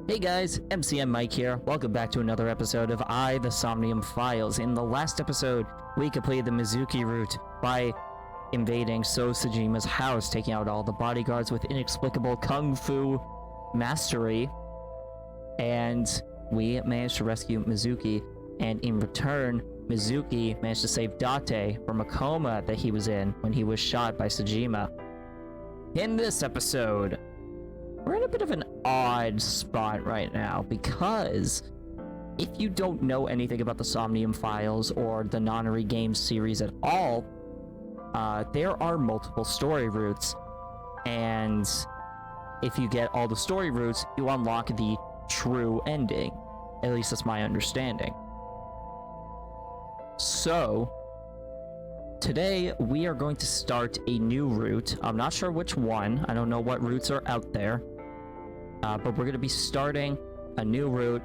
Hey guys, MCM Mike here. Welcome back to another episode of the Somnium Files. In the last episode, we completed the Mizuki route by invading Sosajima's house, taking out all the bodyguards with inexplicable kung fu mastery, and we managed to rescue Mizuki, and in return, Mizuki managed to save Date from a coma that he was in when he was shot by Sejima. In this episode, we're in a bit of an odd spot right now, because if you don't know anything about the Somnium Files or the Nonary Games series at all, there are multiple story routes, and if you get all the story routes, you unlock the true ending. At least that's my understanding. So, today we are going to start a new route. I'm not sure which one. I don't know what routes are out there. But we're going to be starting a new route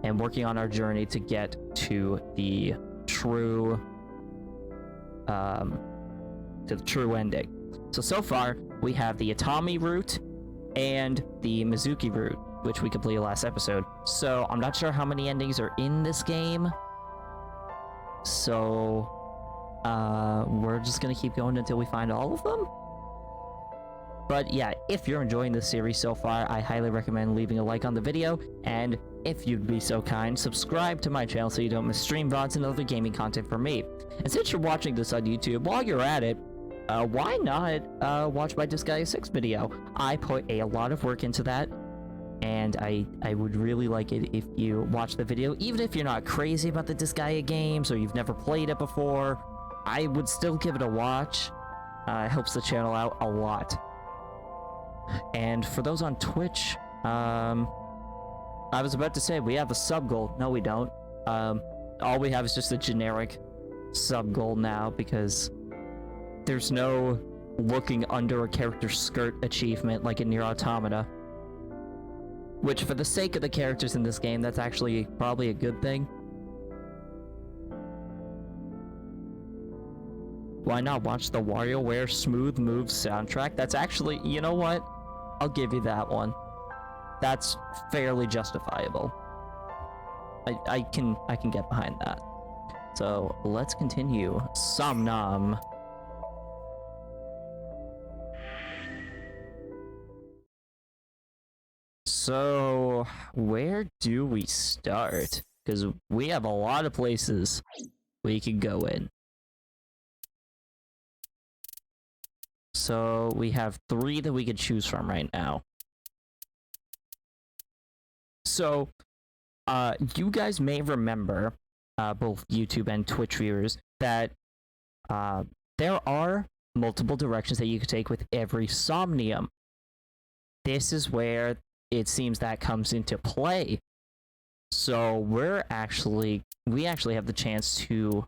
and working on our journey to get to the true ending. So far, we have the Atami route and the Mizuki route, which we completed last episode. So I'm not sure how many endings are in this game. So we're just going to keep going until we find all of them. But yeah, if you're enjoying this series so far, I highly recommend leaving a like on the video, and if you'd be so kind, subscribe to my channel so you don't miss stream VODs and other gaming content from me. And since you're watching this on YouTube, while you're at it, why not watch my Disgaea 6 video? I put a lot of work into that, and I would really like it if you watch the video. Even if you're not crazy about the Disgaea games, or you've never played it before, I would still give it a watch. It helps the channel out a lot. And for those on Twitch, I was about to say we have a sub goal. No, we don't. All we have is just a generic sub goal now, because there's no looking under a character's skirt achievement like in Nier Automata. Which, for the sake of the characters in this game, that's actually probably a good thing. Why not watch the WarioWare Smooth Moves soundtrack? That's actually, you know what? I'll give you that one. That's fairly justifiable. I can get behind that. So let's continue. Somnium. So where do we start? Because we have a lot of places we can go in. So we have 3 that we could choose from right now. So, you guys may remember, both YouTube and Twitch viewers, that there are multiple directions that you could take with every Somnium. This is where it seems that comes into play. So we actually have the chance to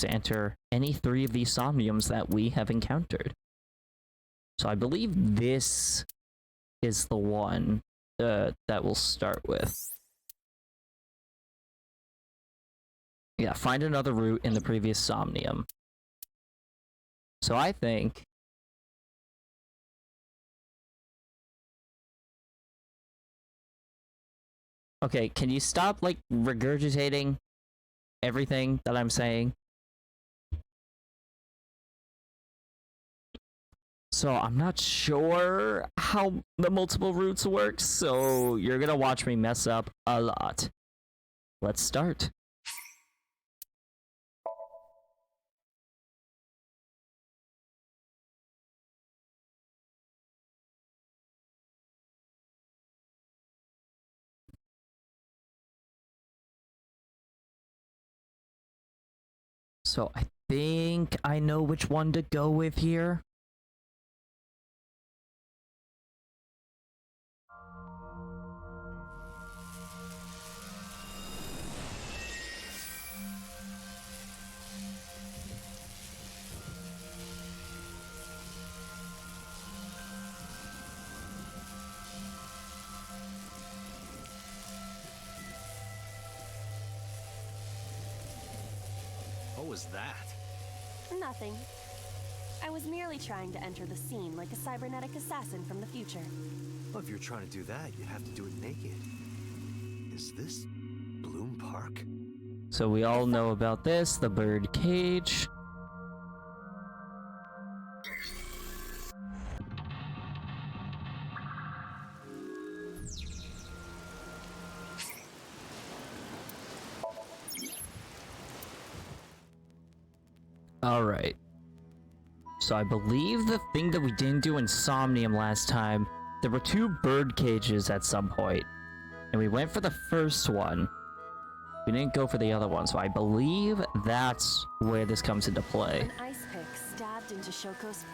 enter any 3 of these Somniums that we have encountered. So I believe this is the one that we'll start with. Yeah, find another route in the previous Somnium. So I think... Okay, can you stop, like, regurgitating everything that I'm saying? So I'm not sure how the multiple routes work, so you're gonna watch me mess up a lot. Let's start. So I think I know which one to go with here. What was that? Nothing. I was merely trying to enter the scene like a cybernetic assassin from the future. Well, if you're trying to do that, you'd have to do it naked. Is this Bloom Park? So we all know about this, the bird cage. Alright. So I believe the thing that we didn't do in Somnium last time, there were 2 bird cages at some point. And we went for the first one. We didn't go for the other one, so I believe that's where this comes into play. An ice pick stabbed into Shoko's...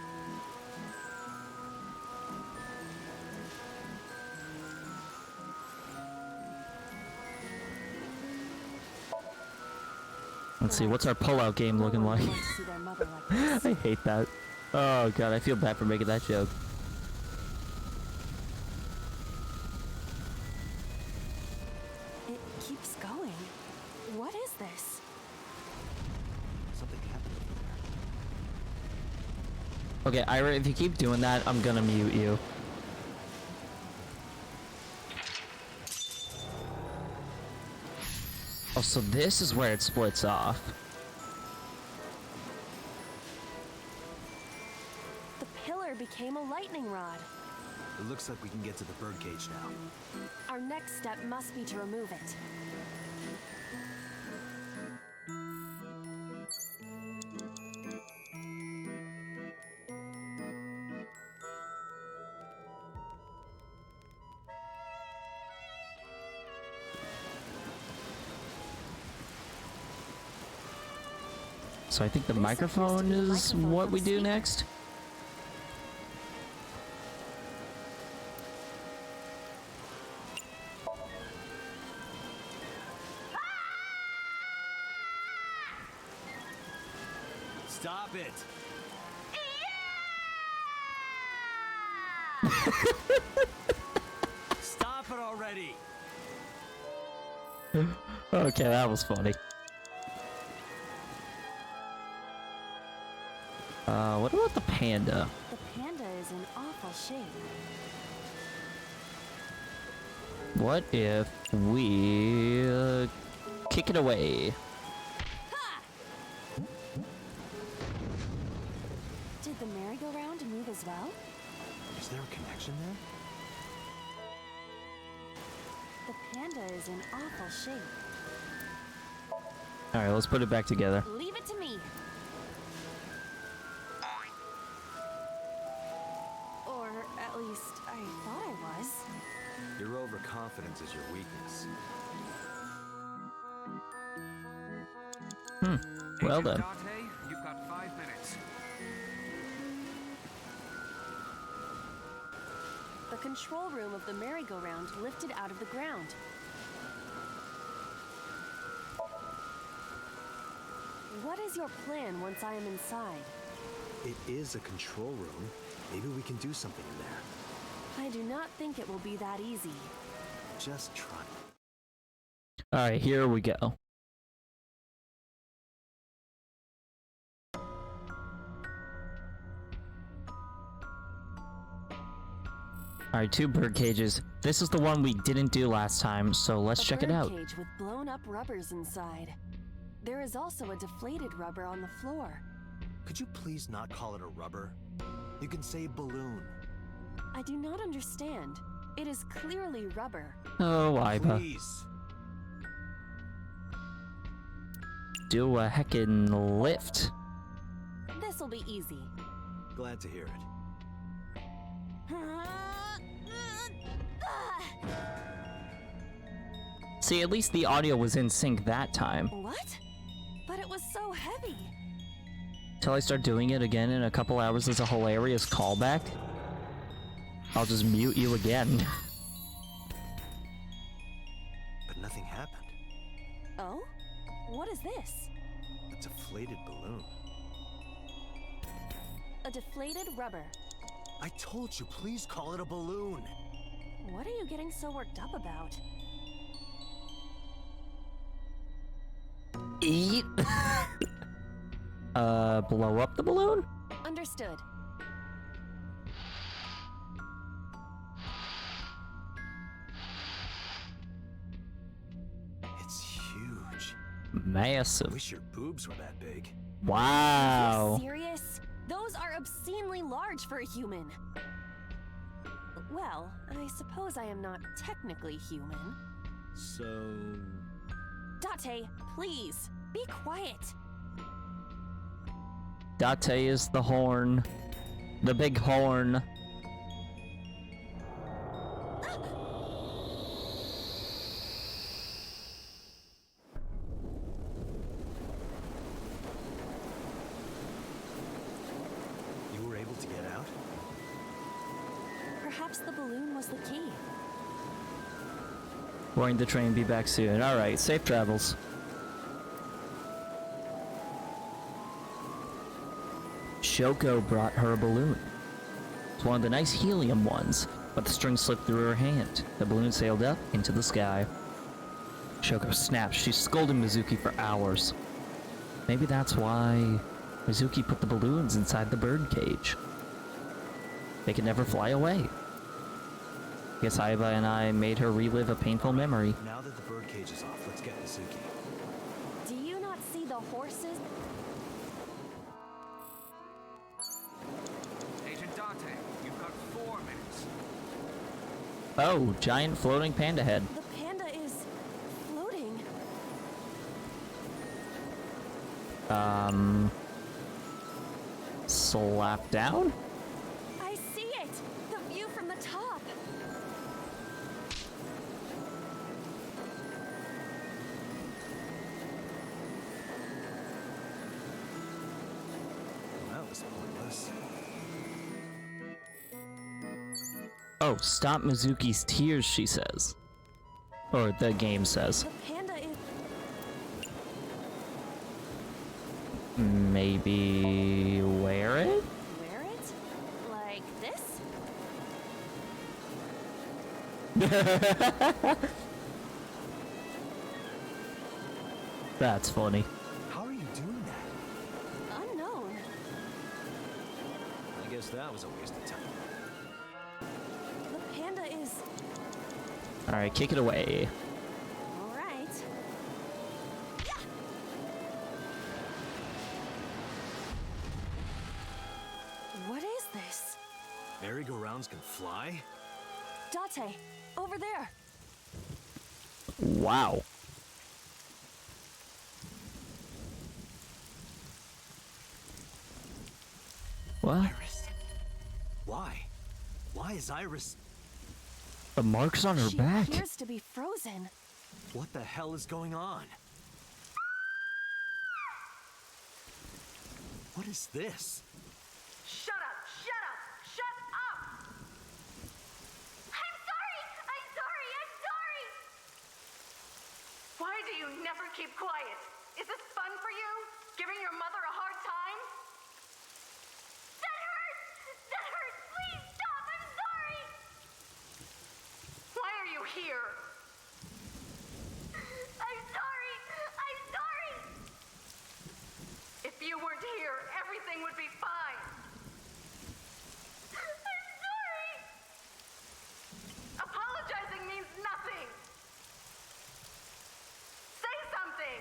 Let's see, what's our pullout game looking like? I hate that. Oh god, I feel bad for making that joke. It keeps going. What is this? Something happened over there. Okay, Ira, if you keep doing that, I'm gonna mute you. Oh, so this is where it splits off. The pillar became a lightning rod. It looks like we can get to the birdcage now. Our next step must be to remove it. So I think the This appears to microphone be a is microphone what from we a do speaker. next. Stop it! Stop it already! Okay, that was funny. What about the panda? The panda is in awful shape. What if we kick it away? Did the merry-go-round move as well? Is there a connection there? The panda is in awful shape. Alright, let's put it back together. Leave it to me. Or at least I thought I was. Your overconfidence is your weakness. Well then. Date, you've got 5 minutes. The control room of the merry-go-round lifted out of the ground. What is your plan once I am inside? It is a control room. Maybe we can do something in there. I do not think it will be that easy. Just try. Alright, here we go. Alright, 2 bird cages. This is the one we didn't do last time, so let's check it out. A cage with blown-up rubbers inside. There is also a deflated rubber on the floor. Could you please not call it a rubber? You can say balloon. I do not understand. It is clearly rubber. Oh, Iba. Please. Do a heckin' lift. This'll be easy. Glad to hear it. See, at least the audio was in sync that time. What? But it was so heavy. Till I start doing it again in a couple hours as a hilarious callback, I'll just mute you again. But nothing happened. Oh? What is this? A deflated balloon. A deflated rubber. I told you, please call it a balloon. What are you getting so worked up about? Eat. Blow up the balloon? Understood. It's huge. Massive. Wish your boobs were that big. Are Wow. you serious? Those are obscenely large for a human. Well, I suppose I am not technically human. So... Date, please, be quiet. Date is the horn. The big horn. You were able to get out? Perhaps the balloon was the key. Boarding the train, be back soon. Alright, safe travels. Shoko brought her a balloon. It's one of the nice helium ones, but the string slipped through her hand. The balloon sailed up into the sky. Shoko snapped. She scolded Mizuki for hours. Maybe that's why Mizuki put the balloons inside the bird cage. They could never fly away. Guess Aiba and I made her relive a painful memory. Now that the bird cage is off, let's get Mizuki. Do you not see the horses? Agent Dante, you've got 4 minutes. Oh, giant floating panda head. The panda is floating. Slap down? I see it! The view from the top! Well, that was pointless. Oh, stop Mizuki's tears, she says. Or the game says. The panda is... Maybe wear it? Wear it? Like this? That's funny. How are you doing that? Unknown. I guess that was a waste of time. The panda is... Alright, kick it away. Alright. What is this? Merry-go-rounds can fly? Date, over there. Wow. What? Iris. Why? Why is Iris... The marks on her She back. appears to be frozen. What the hell is going on? What is this? Shut up! Shut up! Shut up! I'm sorry! I'm sorry! I'm sorry! Why do you never keep quiet? Is this fun for you? Giving your mother a hard time? That hurts! That hurts! Please stop! I'm sorry! Why are you here? I'm sorry! I'm sorry! If you weren't here, everything would be fine. I'm sorry! Apologizing means nothing. Say something!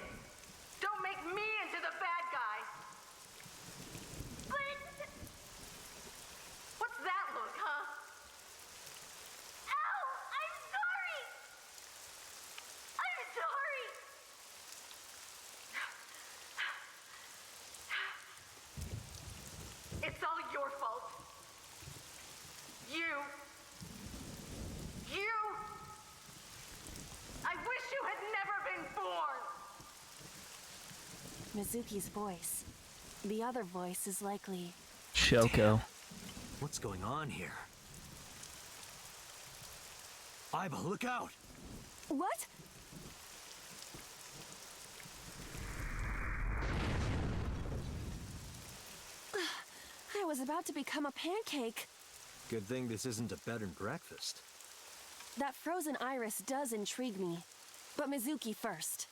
Don't make me into the bad guy. But... What's that look, huh? Ow! I'm sorry! I'm sorry! It's all your fault. You. I wish you had never been born. Mizuki's voice. The other voice is likely... Shoko. What's going on here? Aiba, look out! What? I was about to become a pancake. Good thing this isn't a bed and breakfast. That frozen iris does intrigue me. But Mizuki first.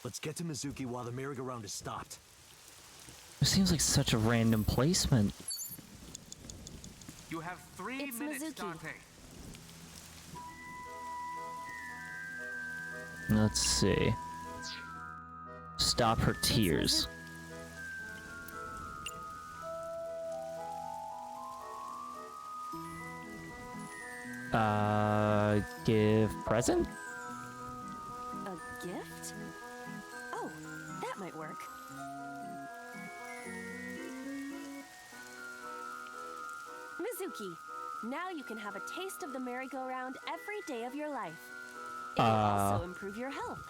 Let's get to Mizuki while the merry-go-round is stopped. It seems like such a random placement. You have 3 It's minutes, Mizuki. Dante. Let's see. Stop her tears. Give present? A gift? Oh, that might work. Mizuki, now you can have a taste of the merry-go-round every day of your life. It will also improve your health.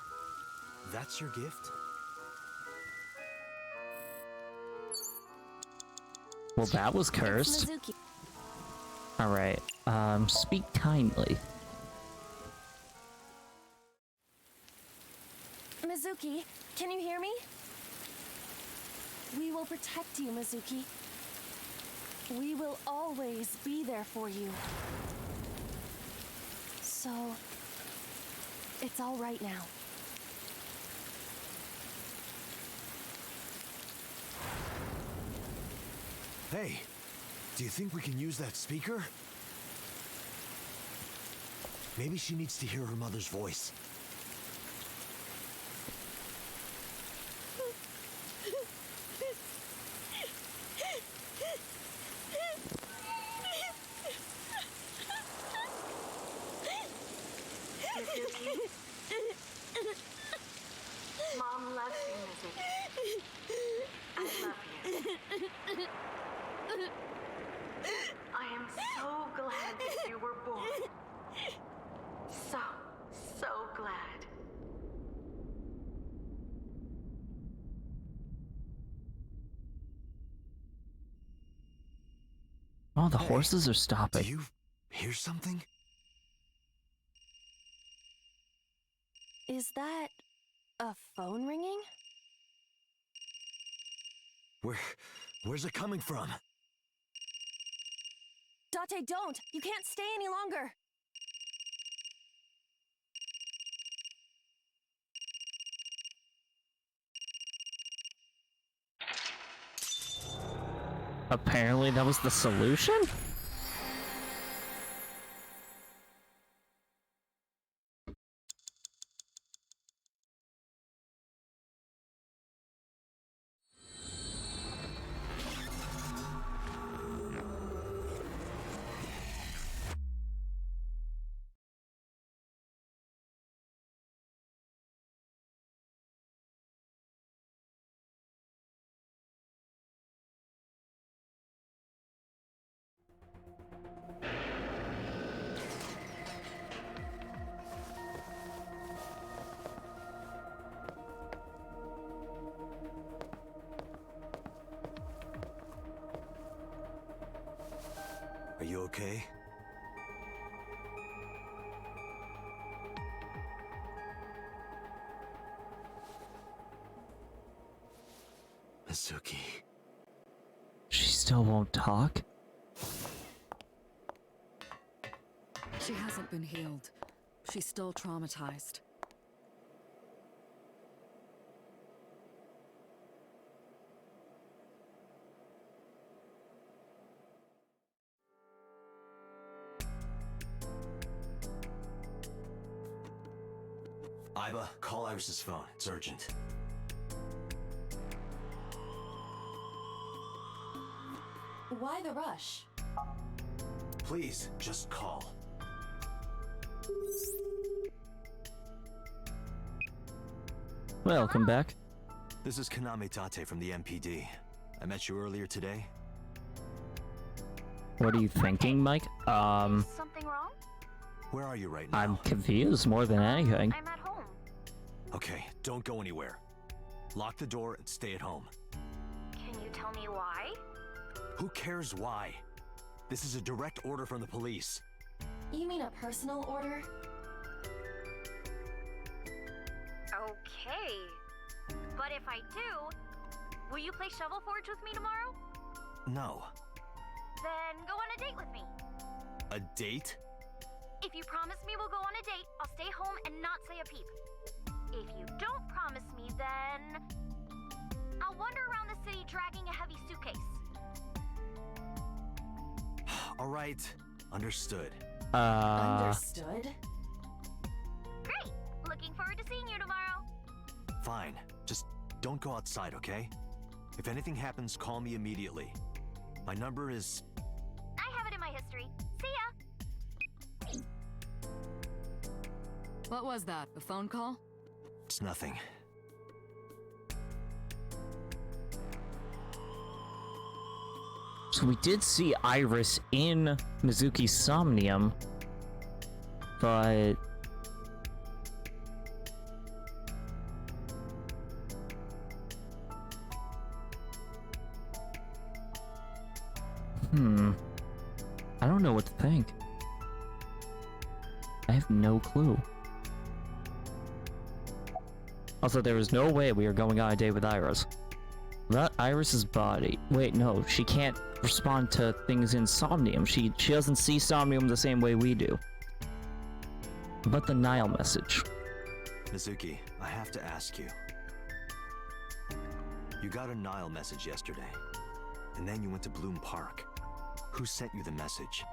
That's your gift? Well, that was It's cursed. Mizuki. Alright, speak kindly. Mizuki, can you hear me? We will protect you, Mizuki. We will always be there for you. So, it's all right now. Hey, do you think we can use that speaker? Maybe she needs to hear her mother's voice. Mizuki. Mom loves you, Mizuki. I love you. I am so glad that you were born. So glad. Oh, the Hey, horses are Do stopping. you hear something? Is that a phone ringing? Where's it coming from? Date, don't! You can't stay any longer! Apparently that was the solution? Are you okay? Mizuki. She still won't talk? She hasn't been healed. She's still traumatized. Iba, call Iris's phone. It's urgent. Why the rush? Please, just call. Welcome back. This is Kaname Tate from the MPD. I met you earlier today. What are you thinking, Mike? Is something wrong? Where are you right now? I'm confused more than anything. I'm at home. Okay, don't go anywhere. Lock the door and stay at home. Can you tell me why? Who cares why? This is a direct order from the police. You mean a personal order? Okay. But if I do, will you play Shovel Forge with me tomorrow? No. Then go on a date with me. A date? If you promise me we'll go on a date, I'll stay home and not say a peep. If you don't promise me, then I'll wander around the city dragging a heavy suitcase. All right. Understood. Understood? Great! Looking forward to seeing you tomorrow. Fine. Just don't go outside, okay? If anything happens, call me immediately. My number is... I have it in my history. See ya! What was that? A phone call? It's nothing. So we did see Iris in Mizuki's Somnium, but... I don't know what to think. I have no clue. Also, there was no way we were going on a date with Iris. Without Iris's body... Wait, no, she can't respond to things in Somnium. She doesn't see Somnium the same way we do. But the Nile message. Mizuki, I have to ask you. You got a Nile message yesterday, and then you went to Bloom Park. Who sent you the message?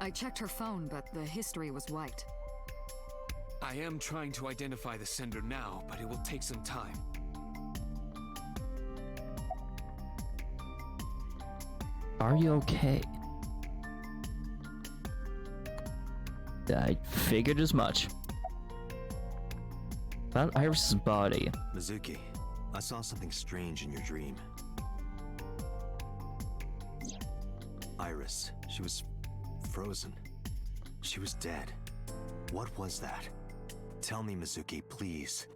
I checked her phone, but the history was white. I am trying to identify the sender now, but it will take some time. Are you okay? I figured as much. About Iris's body. Mizuki, I saw something strange in your dream. Iris, she was frozen. She was dead. What was that? Tell me, Mizuki, please.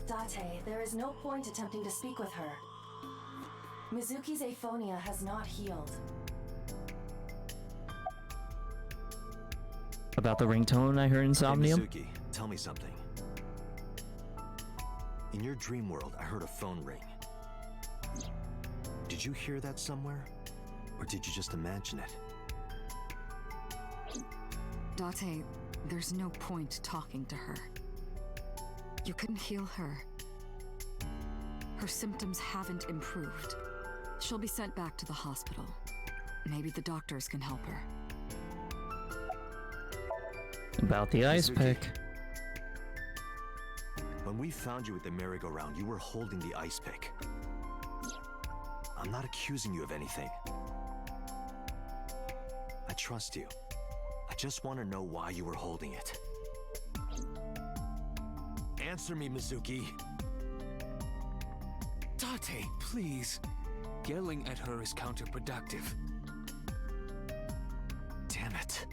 Date, there is no point attempting to speak with her. Mizuki's aphonia has not healed. About the ringtone I heard in Somnium? Hey, Mizuki, tell me something. In your dream world, I heard a phone ring. Did you hear that somewhere? Or did you just imagine it? Date, there's no point talking to her. You couldn't heal her. Her symptoms haven't improved. She'll be sent back to the hospital. Maybe the doctors can help her. About the ice Mizuki. pick. When we found you at the merry-go-round, you were holding the ice pick. I'm not accusing you of anything. I trust you. I just want to know why you were holding it. Answer me, Mizuki. Date, please. Yelling at her is counterproductive. Damn it.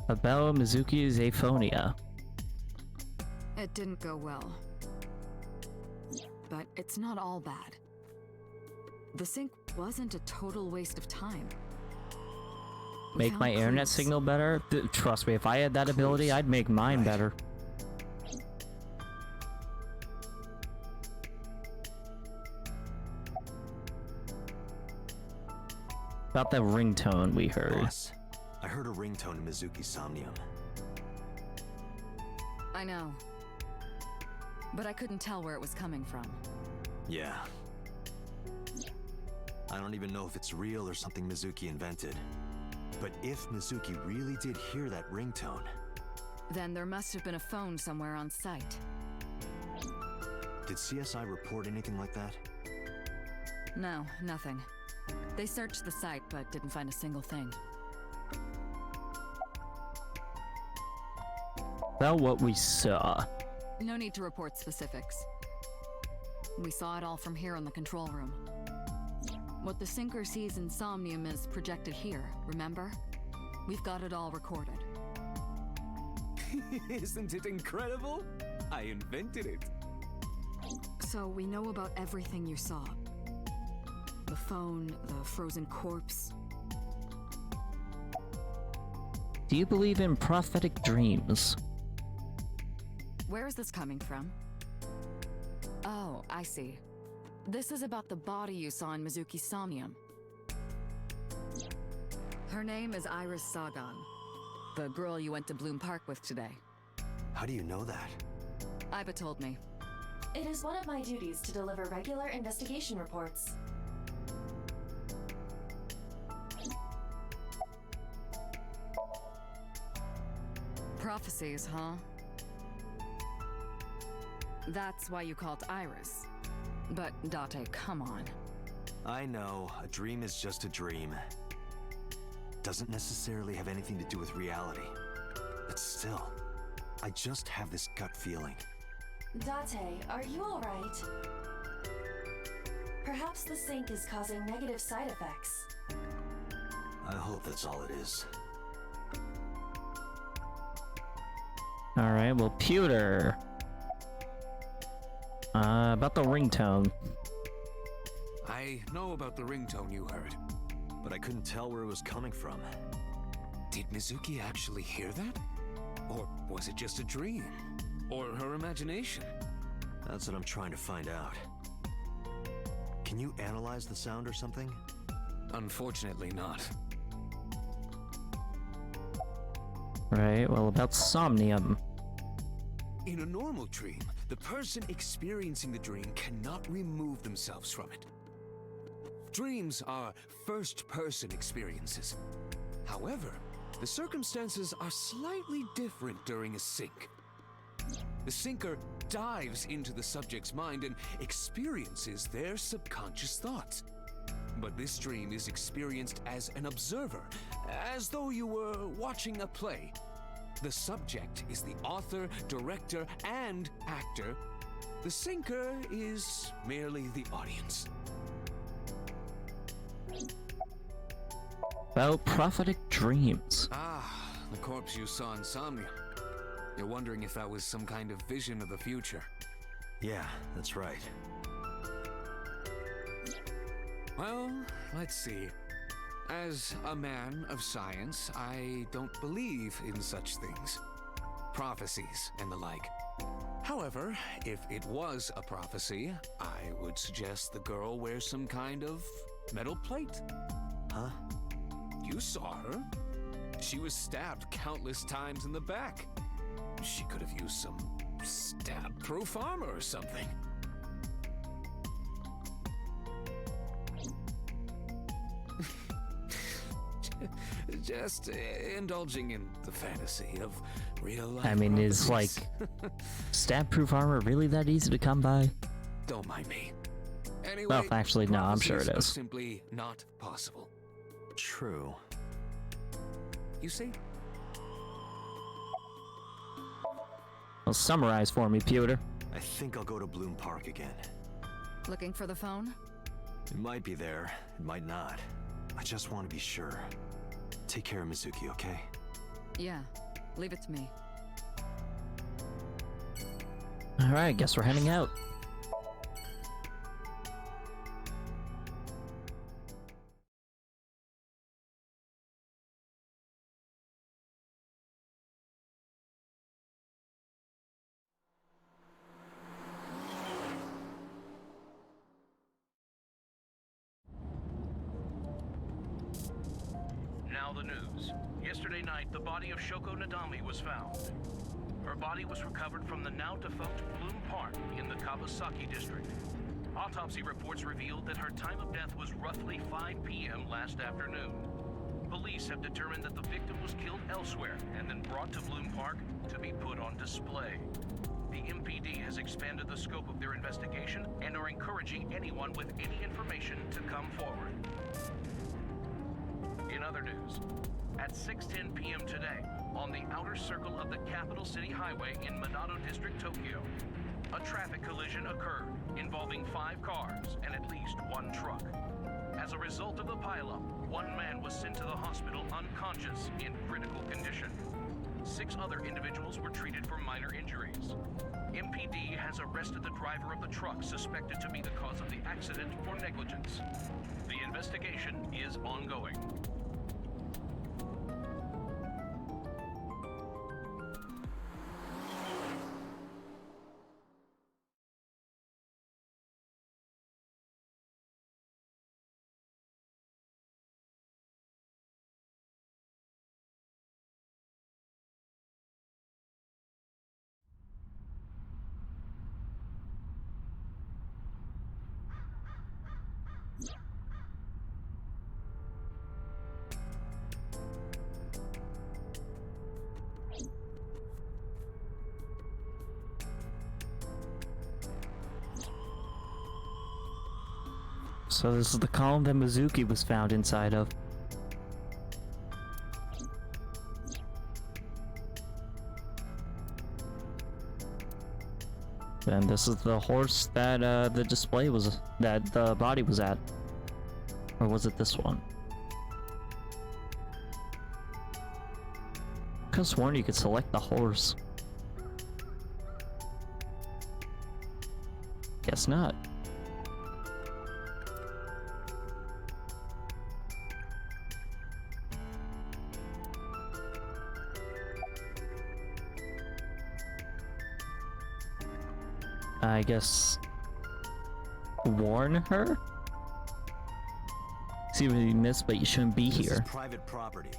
About Mizuki's aphonia. It didn't go well. But it's not all bad. The sync wasn't a total waste of time. We Make found my internet clues. signal better? Trust me, if I had that ability, I'd make mine Right. better. About that ringtone we heard. Boss, I heard a ringtone in Mizuki's Somnium. I know. But I couldn't tell where it was coming from. Yeah. I don't even know if it's real or something Mizuki invented. But if Mizuki really did hear that ringtone... Then there must have been a phone somewhere on site. Did CSI report anything like that? No, nothing. They searched the site, but didn't find a single thing. About what we saw. No need to report specifics. We saw it all from here in the control room. What the Sinker sees in Somnium is projected here, remember? We've got it all recorded. Isn't it incredible? I invented it. So we know about everything you saw. The phone, the frozen corpse. Do you believe in prophetic dreams? Where is this coming from? Oh, I see. This is about the body you saw in Mizuki's Somnium. Her name is Iris Sagan. The girl you went to Bloom Park with today. How do you know that? Iba told me. It is one of my duties to deliver regular investigation reports. Prophecies, huh? That's why you called Iris. But, Date, come on. I know, a dream is just a dream. Doesn't necessarily have anything to do with reality. But still, I just have this gut feeling. Date, are you alright? Perhaps the sink is causing negative side effects. I hope that's all it is. Alright, well, Pewter. About the ringtone. I know about the ringtone you heard. But I couldn't tell where it was coming from. Did Mizuki actually hear that? Or was it just a dream? Or her imagination? That's what I'm trying to find out. Can you analyze the sound or something? Unfortunately not. Right, well, about Somnium. In a normal dream, the person experiencing the dream cannot remove themselves from it. Dreams are first-person experiences. However, the circumstances are slightly different during a sync. The syncer dives into the subject's mind and experiences their subconscious thoughts. But this dream is experienced as an observer, as though you were watching a play. The subject is the author, director, and actor. The syncer is merely the audience. About prophetic dreams. Ah, the corpse you saw in Somnium. You're wondering if that was some kind of vision of the future. Yeah, that's right. Well, let's see. As a man of science, I don't believe in such things. Prophecies and the like. However, if it was a prophecy, I would suggest the girl wear some kind of metal plate. Huh? You saw her. She was stabbed countless times in the back. She could have used some stab-proof armor or something. Just indulging in the fantasy of real life. I mean, is like stab-proof armor really that easy to come by? Don't mind me. Anyway, Well, actually, no, I'm sure it prophecies is. are simply not possible. True. You see? Well, summarize for me, Pewter. I think I'll go to Bloom Park again. Looking for the phone? It might be there, it might not. I just want to be sure. Take care of Mizuki, okay? Yeah. Leave it to me. Alright, guess we're heading out. Now the news. Yesterday night, the body of Shoko Nadami was found. Her body was recovered from the now-defunct Bloom Park in the Kawasaki district. Autopsy reports revealed that her time of death was roughly 5 p.m. last afternoon. Police have determined that the victim was killed elsewhere and then brought to Bloom Park to be put on display. The MPD has expanded the scope of their investigation and are encouraging anyone with any information to come forward. In other news, at 6:10 p.m. today, on the outer circle of the Capital City Highway in Minato District, Tokyo, a traffic collision occurred involving 5 cars and at least 1 truck. As a result of the pileup, 1 man was sent to the hospital unconscious in critical condition. 6 other individuals were treated for minor injuries. MPD has arrested the driver of the truck suspected to be the cause of the accident for negligence. The investigation is ongoing. So this is the column that Mizuki was found inside of. And this is the horse that the display was, that the body was at. Or was it this one? I could have sworn you could select the horse. Guess not. I guess warn her? See what you missed, but you shouldn't be This is here. private property.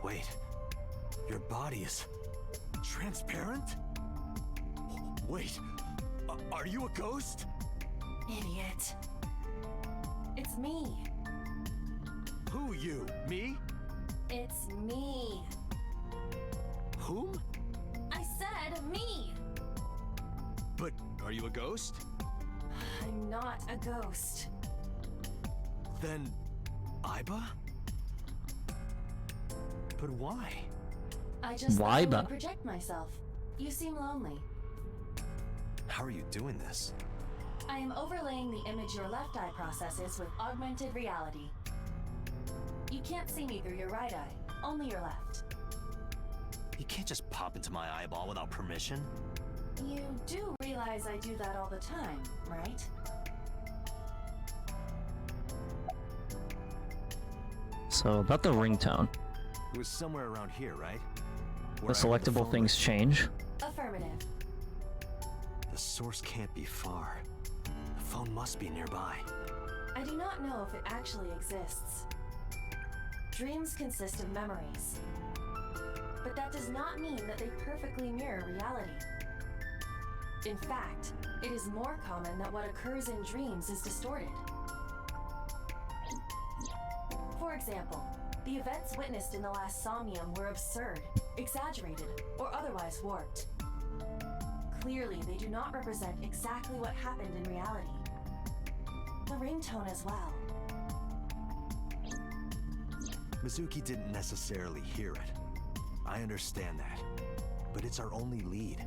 Wait, your body is transparent? Wait, are you a ghost? Idiot. It's me. Who you? Me? It's me. Whom? I said me. But are you a ghost? I'm not a ghost. Then, Iba? But why? I just Why, thought I but- would project myself. You seem lonely. How are you doing this? I am overlaying the image your left eye processes with augmented reality. You can't see me through your right eye, only your left. You can't just pop into my eyeball without permission. You do realize I do that all the time, right? So about the ringtone. It was somewhere around here, right? The Where I heard selectable phone things change. Affirmative. ring. The source can't be far. The phone must be nearby. I do not know if it actually exists. Dreams consist of memories. But that does not mean that they perfectly mirror reality. In fact, it is more common that what occurs in dreams is distorted. For example, the events witnessed in the last Somnium were absurd, exaggerated, or otherwise warped. Clearly, they do not represent exactly what happened in reality. The ringtone as well. Mizuki didn't necessarily hear it. I understand that. But it's our only lead.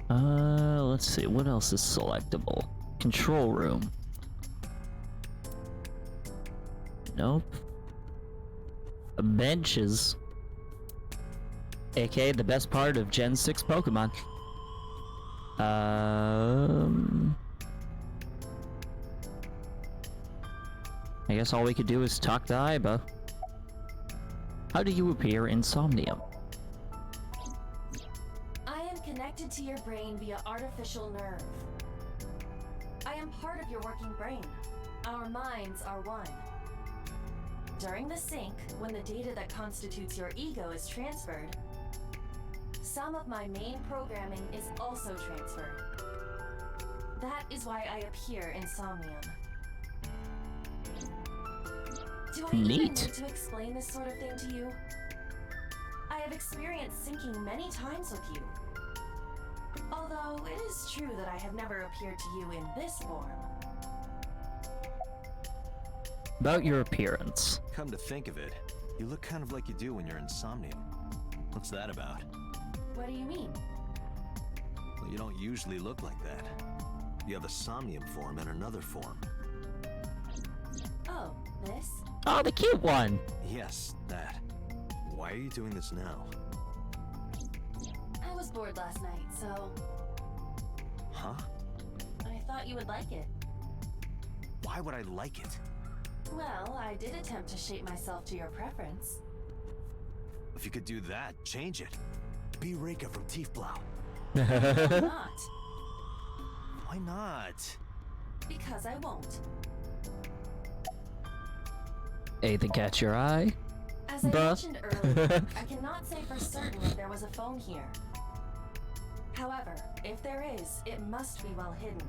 Let's see, what else is selectable? Control room. Nope. Benches. AKA the best part of Gen 6 Pokemon. I guess all we could do is talk to Iba. How do you appear in Somnium? I am connected to your brain via artificial nerve. I am part of your working brain. Our minds are one. During the sync, when the data that constitutes your ego is transferred, some of my main programming is also transferred. That is why I appear in Somnium. Do I even Neat. need to explain this sort of thing to you? I have experienced syncing many times with you. Although it is true that I have never appeared to you in this form. About your appearance. Come to think of it, you look kind of like you do when you're in Somnium. What's that about? What do you mean? Well, you don't usually look like that. You have a Somnium form and another form. Oh, this? Oh, the cute one! Yes, that. Why are you doing this now? I was bored last night, so Huh? I thought you would like it. Why would I like it? Well, I did attempt to shape myself to your preference. If you could do that, change it. Be Reika from Tiefblau. Why not? Why not? Because I won't. Anything catch your eye? As I Bruh. mentioned earlier, I cannot say for certain if there was a phone here. However, if there is, it must be well hidden.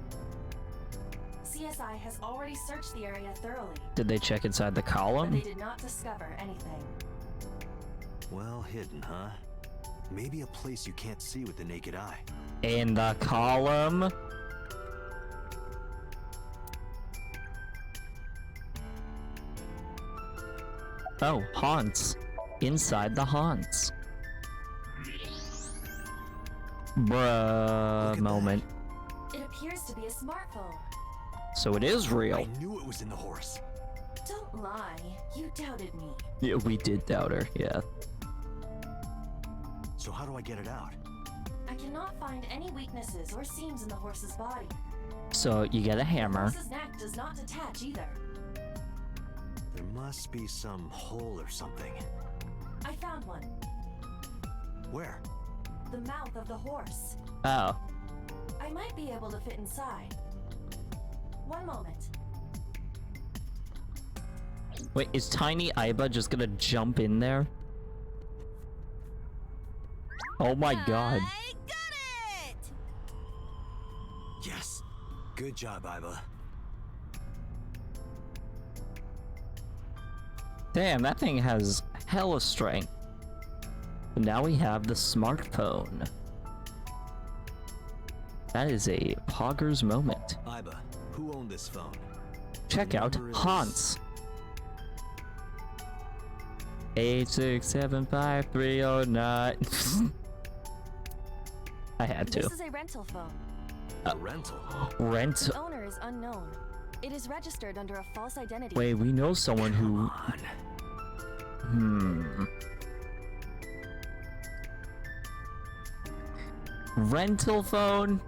CSI has already searched the area thoroughly, Did they check inside the but they column? did not discover anything. Well hidden, huh? Maybe a place you can't see with the naked eye. In the column. Oh, haunts. Inside the haunts. Bruh, moment. It appears to be a smartphone. So it is real. I knew it was in the horse. Don't lie. You doubted me. Yeah, we did doubt her, yeah. So how do I get it out? I cannot find any weaknesses or seams in the horse's body. So you get a The hammer. horse's neck does not detach either. There must be some hole or something. I found one. Where? The mouth of the horse. Oh. I might be able to fit inside. One moment. Wait, is Tiny Iba just gonna jump in there? Oh my god. I got it! Yes. Good job, Iba. Damn, that thing has hella strength. Now we have the smartphone. That is a Poggers moment. Iba, who owned this phone? Check out Number is- Hans. 8675309. I had This to. is a rental phone. A rental. Rent. The owner is unknown. It is registered under a false identity. Wait, we know someone who. On. Rental phone?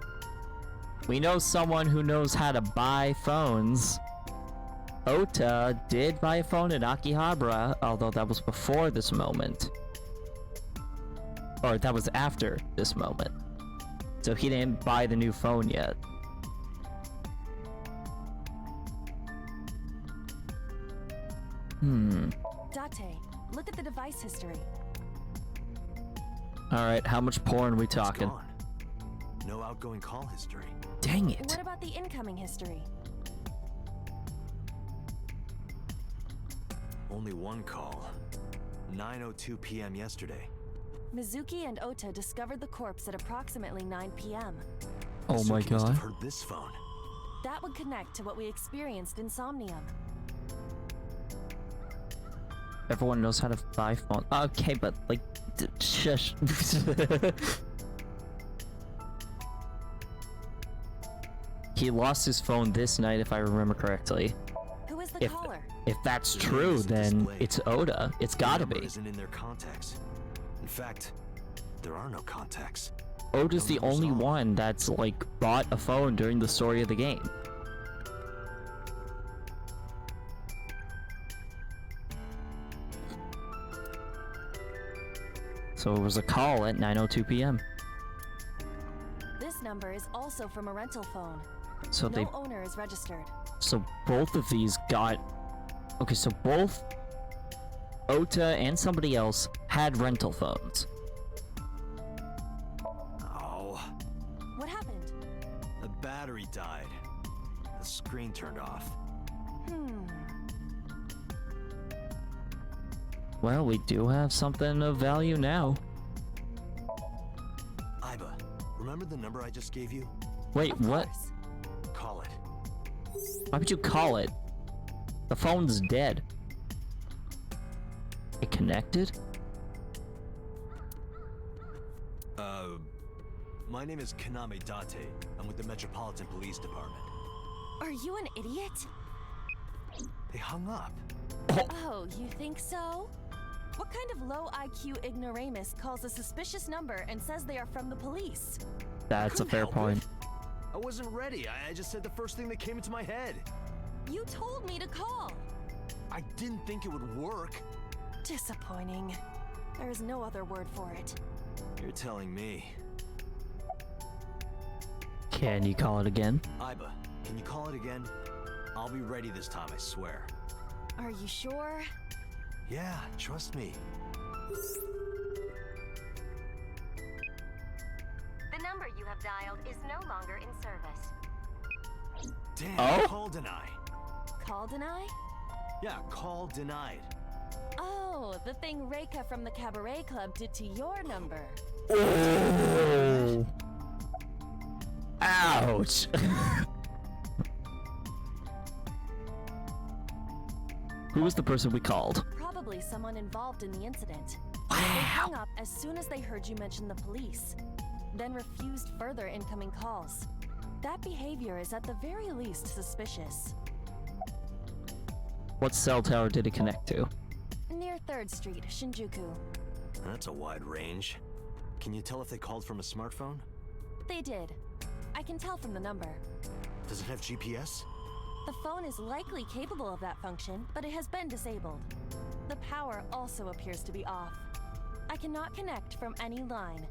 We know someone who knows how to buy phones. Ota did buy a phone in Akihabara, although that was before this moment. Or that was after this moment. So he didn't buy the new phone yet. Date, look at the device history. Alright, how much porn we It's talking? gone. No outgoing call history. Dang it. What about the incoming history? Only one call. 9:02 p.m. yesterday. Mizuki and Ota discovered the corpse at approximately 9 p.m. Oh my Suki must have god. heard this phone. That would connect to what we experienced in Somnium. Everyone knows how to buy phone. Okay, but like, shush. He lost his phone this night, if I remember correctly. Who is the If caller? if that's The true, name isn't then displayed. it's Oda. It's gotta Number be. Isn't in their contacts. In fact, there are no contacts. Oda's the numbers only off. one that's like bought a phone during the story of the game. So it was a call at 9:02 p.m. This number is also from a rental phone. So No owner is registered. so both of these got. Okay, so both Ota and somebody else had rental phones. Oh, What happened? the battery died. The screen turned off. Well, we do have something of value now. Iba, remember the number I just gave you? Wait, Of what? course. Call it. Why would you call it? The phone's dead. It connected? My name is Kaname Date. I'm with the Metropolitan Police Department. Are you an idiot? They hung up. Oh, you think so? What kind of low IQ ignoramus calls a suspicious number and says they are from the police? That's a Couldn't fair help point. it. I wasn't ready. I just said the first thing that came into my head. You told me to call. I didn't think it would work. Disappointing. There is no other word for it. You're telling me. Can you call it again? Iba, can you call it again? I'll be ready this time, I swear. Are you sure? Yeah, trust me. The number you have dialed is no longer in service. Damn, Oh? call denied. Call deny? Yeah, call denied. Oh, the thing Reika from the Cabaret Club did to your number. Oh. Ouch. Who was the person we called? Probably someone involved in the incident. They hung up as soon as they heard you mention the police, then refused further incoming calls. That behavior is at the very least suspicious. What cell tower did it connect to? Near 3rd Street, Shinjuku. That's a wide range. Can you tell if they called from a smartphone? They did. I can tell from the number. Does it have GPS? The phone is likely capable of that function, but it has been disabled. The power also appears to be off. I cannot connect from any line,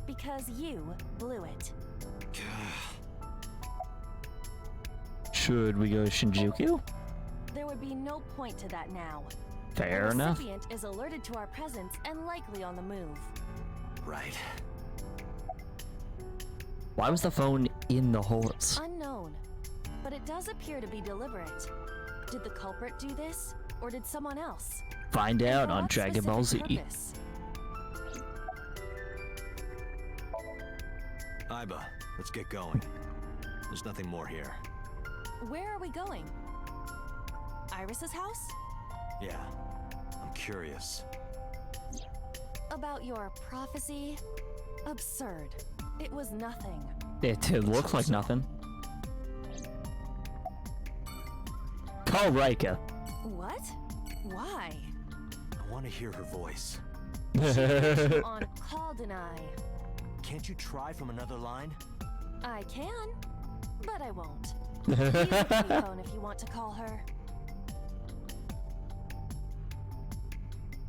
because you blew it. Should we go to Shinjuku? There would be no point to that now. Fair the enough. recipient is alerted to our presence and likely on the move. Right. Why was the phone in the horse? Unknown, but it does appear to be deliberate. Did the culprit do this, or did someone else? Find And out for on what Dragon Ball Z. specific purpose? Iba, let's get going. There's nothing more here. Where are we going? Iris's house? Yeah, I'm curious. About your prophecy? Absurd. It was nothing. It did look like nothing. Call Rika. What? Why? I want to hear her voice. On call deny. Can't you try from another line? I can, but I won't. Use the payphone if you want to call her.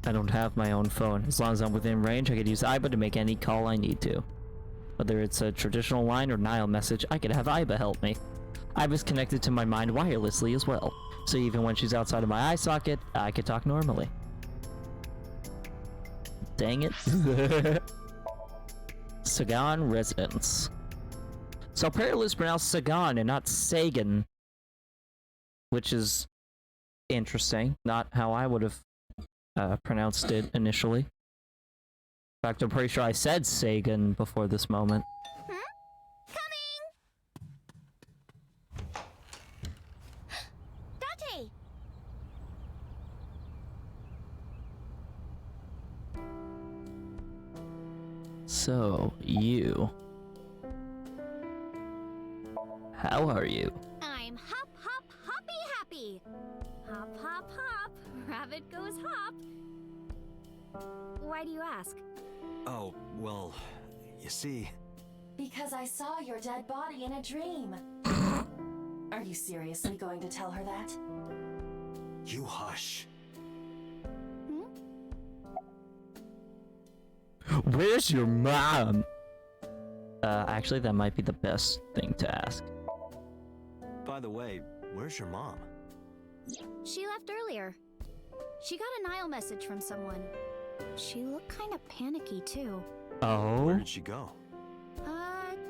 I don't have my own phone. As long as I'm within range, I could use Iba to make any call I need to. Whether it's a traditional line or Nile message, I could have Iba help me. Iba's connected to my mind wirelessly as well, so even when she's outside of my eye socket, I could talk normally. Dang it. Sagan residence. So apparently it's pronounced Sagan and not Sagan, which is interesting. Not how I would have pronounced it initially. In fact, I'm pretty sure I said Sagan before this moment. Date! So, you. How are you? I'm hop, hop, hoppy happy. Hop, hop, hop. Rabbit goes hop. Why do you ask? Oh, well, you see... Because I saw your dead body in a dream. Are you seriously going to tell her that? You hush. Where's your mom? Actually, that might be the best thing to ask. By the way, where's your mom? She left earlier. She got a Nile message from someone. She looked kind of panicky, too. Where Oh? did she go?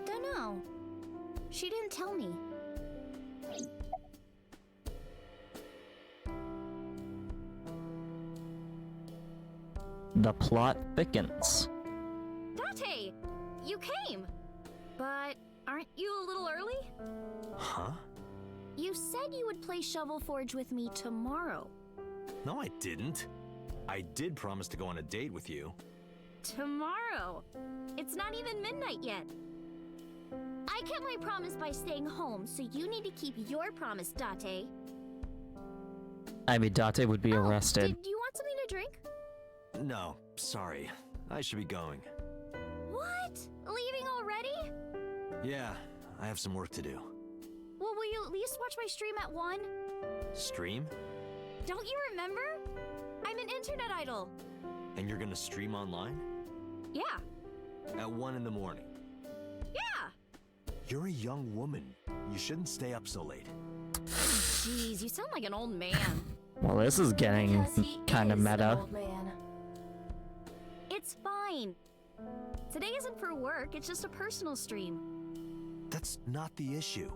Dunno. She didn't tell me. The plot thickens. Date! You came! But aren't you a little early? Huh? You said you would play Shovel Forge with me tomorrow. No, I didn't. I did promise to go on a date with you. Tomorrow? It's not even midnight yet. I kept my promise by staying home, so you need to keep your promise, Date. I mean, Date would be arrested. Did you want something to drink? No, sorry. I should be going. What? Leaving already? Yeah, I have some work to do. Well, will you at least watch my stream at 1? Stream? Don't you remember? I'm an internet idol. And you're gonna stream online? Yeah. At 1 in the morning. Yeah. You're a young woman. You shouldn't stay up so late. Jeez, you sound like an old man. Well, this is getting Because he kind of is an meta. old man. It's fine. Today isn't for work, it's just a personal stream. That's not the issue.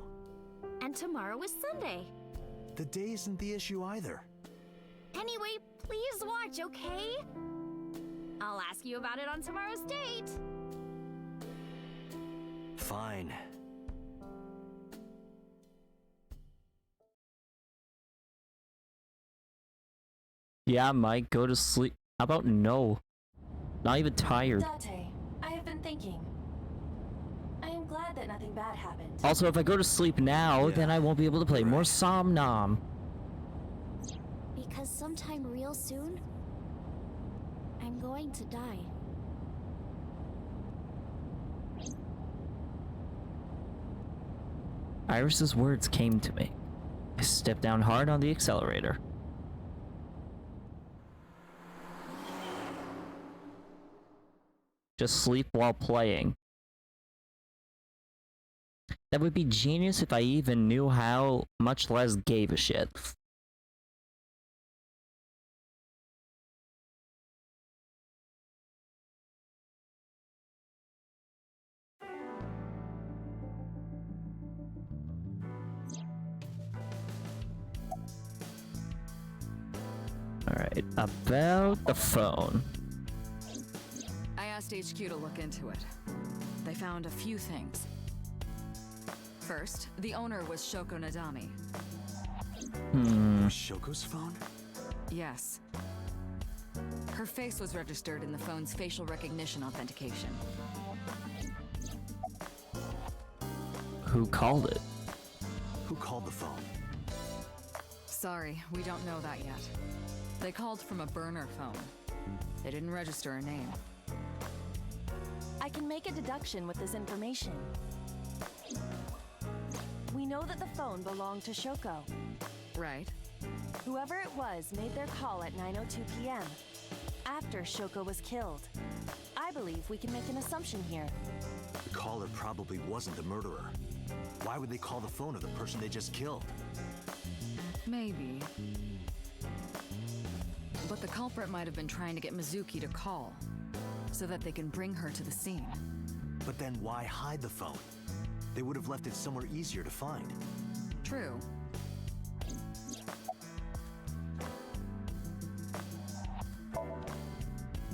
And tomorrow is Sunday. The day isn't the issue either. Anyway, please watch, okay? I'll ask you about it on tomorrow's date. Fine. Yeah, Mike, go to sleep. How about no? Not even tired. Date, I have been thinking. I am glad that nothing bad happened. Also, if I go to sleep now, Yeah, then I won't be able to play more right. Somnium. Because sometime real soon, I'm going to die. Iris's words came to me. I stepped down hard on the accelerator. Just sleep while playing. That would be genius if I even knew how, much less gave a shit. Alright, about the phone. I asked HQ to look into it. They found a few things. First, the owner was Shoko Nadami. Shoko's phone? Yes. Her face was registered in the phone's facial recognition authentication. Who called it? Who called the phone? Sorry, we don't know that yet. They called from a burner phone. They didn't register a name. I can make a deduction with this information. We know that the phone belonged to Shoko. Right. Whoever it was made their call at 9:02 p.m. after Shoko was killed. I believe we can make an assumption here. The caller probably wasn't the murderer. Why would they call the phone of the person they just killed? Maybe. But the culprit might have been trying to get Mizuki to call, so that they can bring her to the scene. But then why hide the phone? They would have left it somewhere easier to find. True.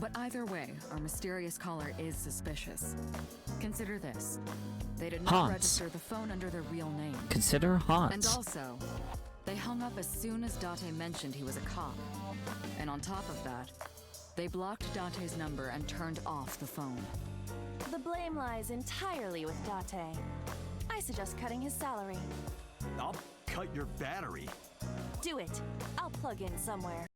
But either way, our mysterious caller is suspicious. Consider this. They did not Hans. register the phone under their real name. Consider And Hans. also, they hung up as soon as Date mentioned he was a cop. And on top of that, they blocked Date's number and turned off the phone. The blame lies entirely with Date. I suggest cutting his salary. I'll cut your battery. Do it. I'll plug in somewhere.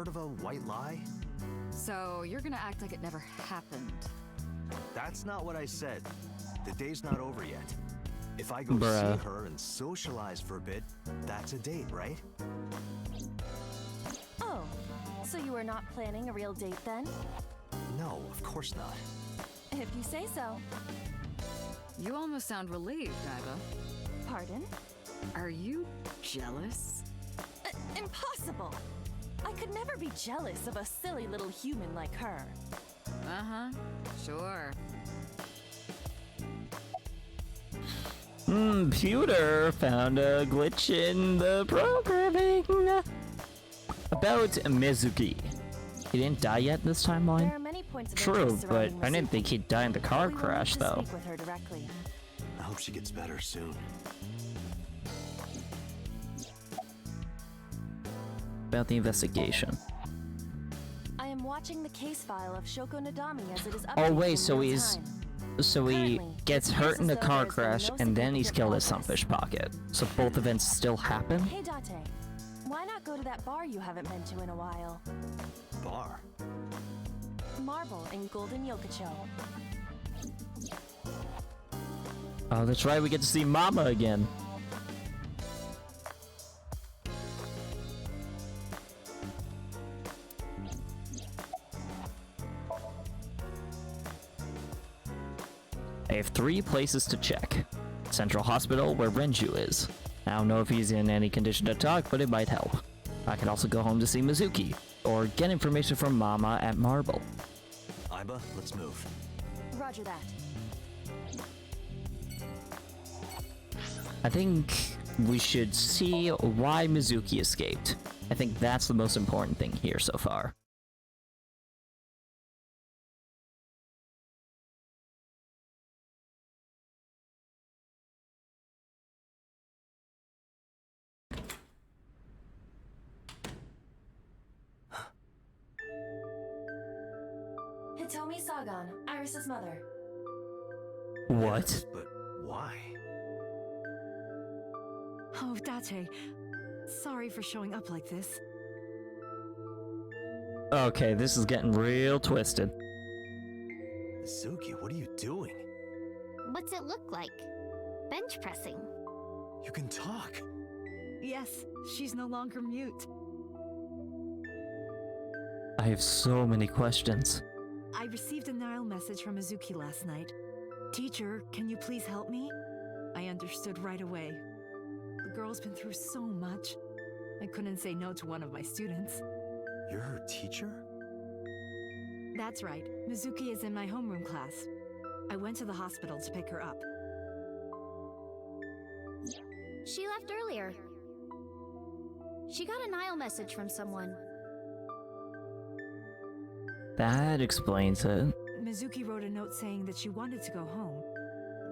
heard of a white lie? So, you're gonna act like it never happened. That's not what I said. The day's not over yet. If I go Bruh. see her and socialize for a bit, that's a date, right? Oh, so you are not planning a real date then? No, of course not. If you say so. You almost sound relieved, Iva. Pardon? Are you jealous? Impossible! I could never be jealous of a silly little human like her. Uh-huh. Sure. Computer found a glitch in the programming. About Mizuki. He didn't die yet this There timeline? are many points of True, interest but surrounding I didn't Mizuki. think he'd die in the car We will crash, need to though. speak with her directly. I hope she gets better soon. About the investigation. I am watching the case file of Shoko Nadami as it is updated Oh wait, in so real he's... time. So he Currently, gets it hurt appears in the as though car there has been crash, no and then he's significant killed at progress. Sunfish Pocket. So both events still happen? Hey Date, why not go to that bar you haven't been to in a while? Bar. Marble in Golden Yokocho. Oh, that's right, we get to see Mama again. I have 3 places to check. Central Hospital, where Renju is. I don't know if he's in any condition to talk, but it might help. I could also go home to see Mizuki, or get information from Mama at Marble. Iba, let's move. Roger that. I think we should see why Mizuki escaped. I think that's the most important thing here so far. Hitomi Sagan, Iris's mother. What? But why? Oh, Date. Sorry for showing up like this. Okay, this is getting real twisted. Suki, what are you doing? What's it look like? Bench pressing. You can talk. Yes, she's no longer mute. I have so many questions. I received a Nile message from Mizuki last night. Teacher, can you please help me? I understood right away. The girl's been through so much. I couldn't say no to one of my students. You're her teacher? That's right. Mizuki is in my homeroom class. I went to the hospital to pick her up. She left earlier. She got a Nile message from someone. That explains it. Mizuki wrote a note saying that she wanted to go home.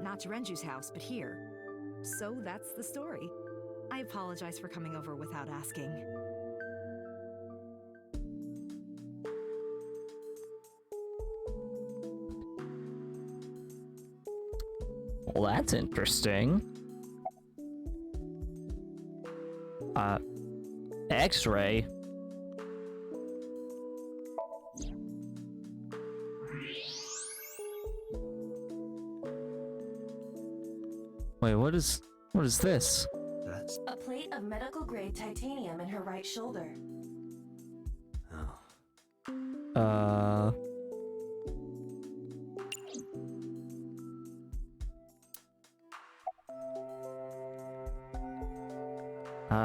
Not to Renju's house, but here. So that's the story. I apologize for coming over without asking. Well, that's interesting. X-ray? Wait, what is this? That's... A plate of medical grade titanium in her right shoulder. Oh.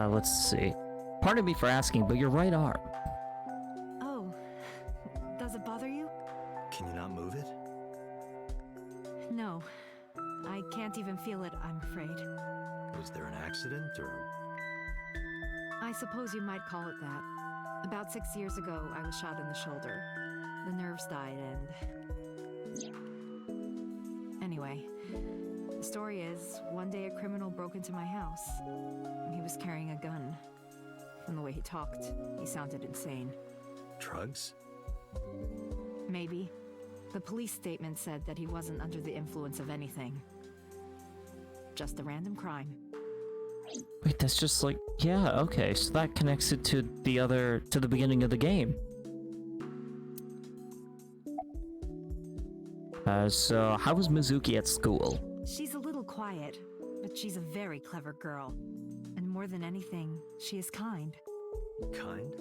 Let's see. Pardon me for asking, but your right arm. Oh, does it bother you? Can you not move it? No. I can't even feel it, I'm afraid. Was there an accident, or... I suppose you might call it that. About 6 years ago, I was shot in the shoulder. The nerves died and... Anyway, the story is, one day a criminal broke into my house. He was carrying a gun. From the way he talked, he sounded insane. Drugs? Maybe. The police statement said that he wasn't under the influence of anything. Just a random crime. Wait, that's just like, yeah, okay, so that connects it to the beginning of the game. So how was Mizuki at school? She's a little quiet, but she's a very clever girl. And more than anything, she is kind. Kind?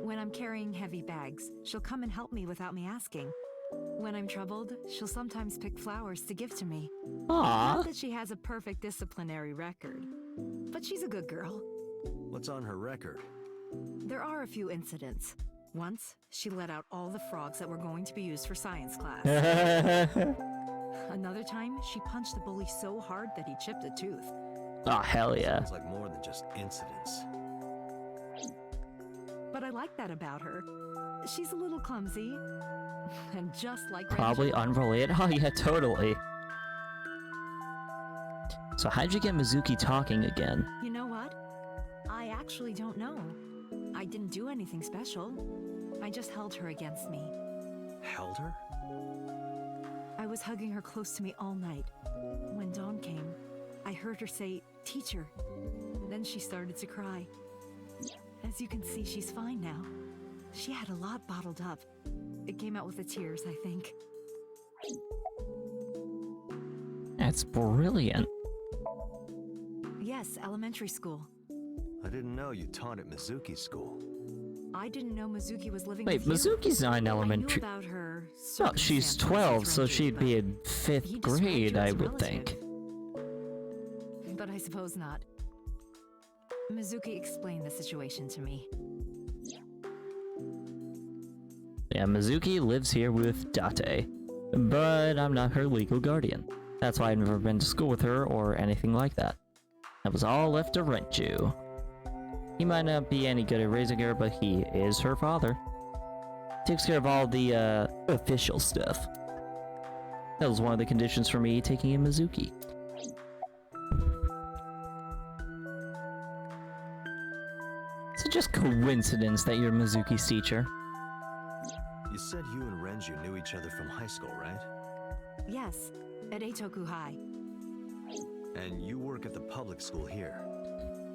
When I'm carrying heavy bags, she'll come and help me without me asking. When I'm troubled, she'll sometimes pick flowers to give to me. Aww. Not that she has a perfect disciplinary record, but she's a good girl. What's on her record? There are a few incidents. Once, she let out all the frogs that were going to be used for science class. Another time, she punched the bully so hard that he chipped a tooth. Oh, hell yeah. Sounds like more than just incidents. But I like that about her. She's a little clumsy. And just like Probably Renju. unrelated. Oh yeah, totally. So how'd you get Mizuki talking again? You know what? I actually don't know. I didn't do anything special. I just held her against me. Held her? I was hugging her close to me all night. When dawn came, I heard her say, "Teacher." Then she started to cry. As you can see, she's fine now. She had a lot bottled up. It came out with the tears, I think. That's brilliant. Yes, elementary school. I didn't know you taught at Mizuki's school. I didn't know Mizuki was living Wait, with you. Mizuki's not in elementary. I knew about her No, she's circumstances 12, with so Renju, she'd be but in 5th he described grade, you I as a would relative. think. But I suppose not. Mizuki explained the situation to me. Yeah, Mizuki lives here with Date, but I'm not her legal guardian. That's why I've never been to school with her or anything like that. That was all left to Renju. He might not be any good at raising her, but he is her father. Takes care of all the, official stuff. That was one of the conditions for me taking in Mizuki. Is it just coincidence that you're Mizuki's teacher? You said you and Renju knew each other from high school, right? Yes, at Eitoku High. And you work at the public school here.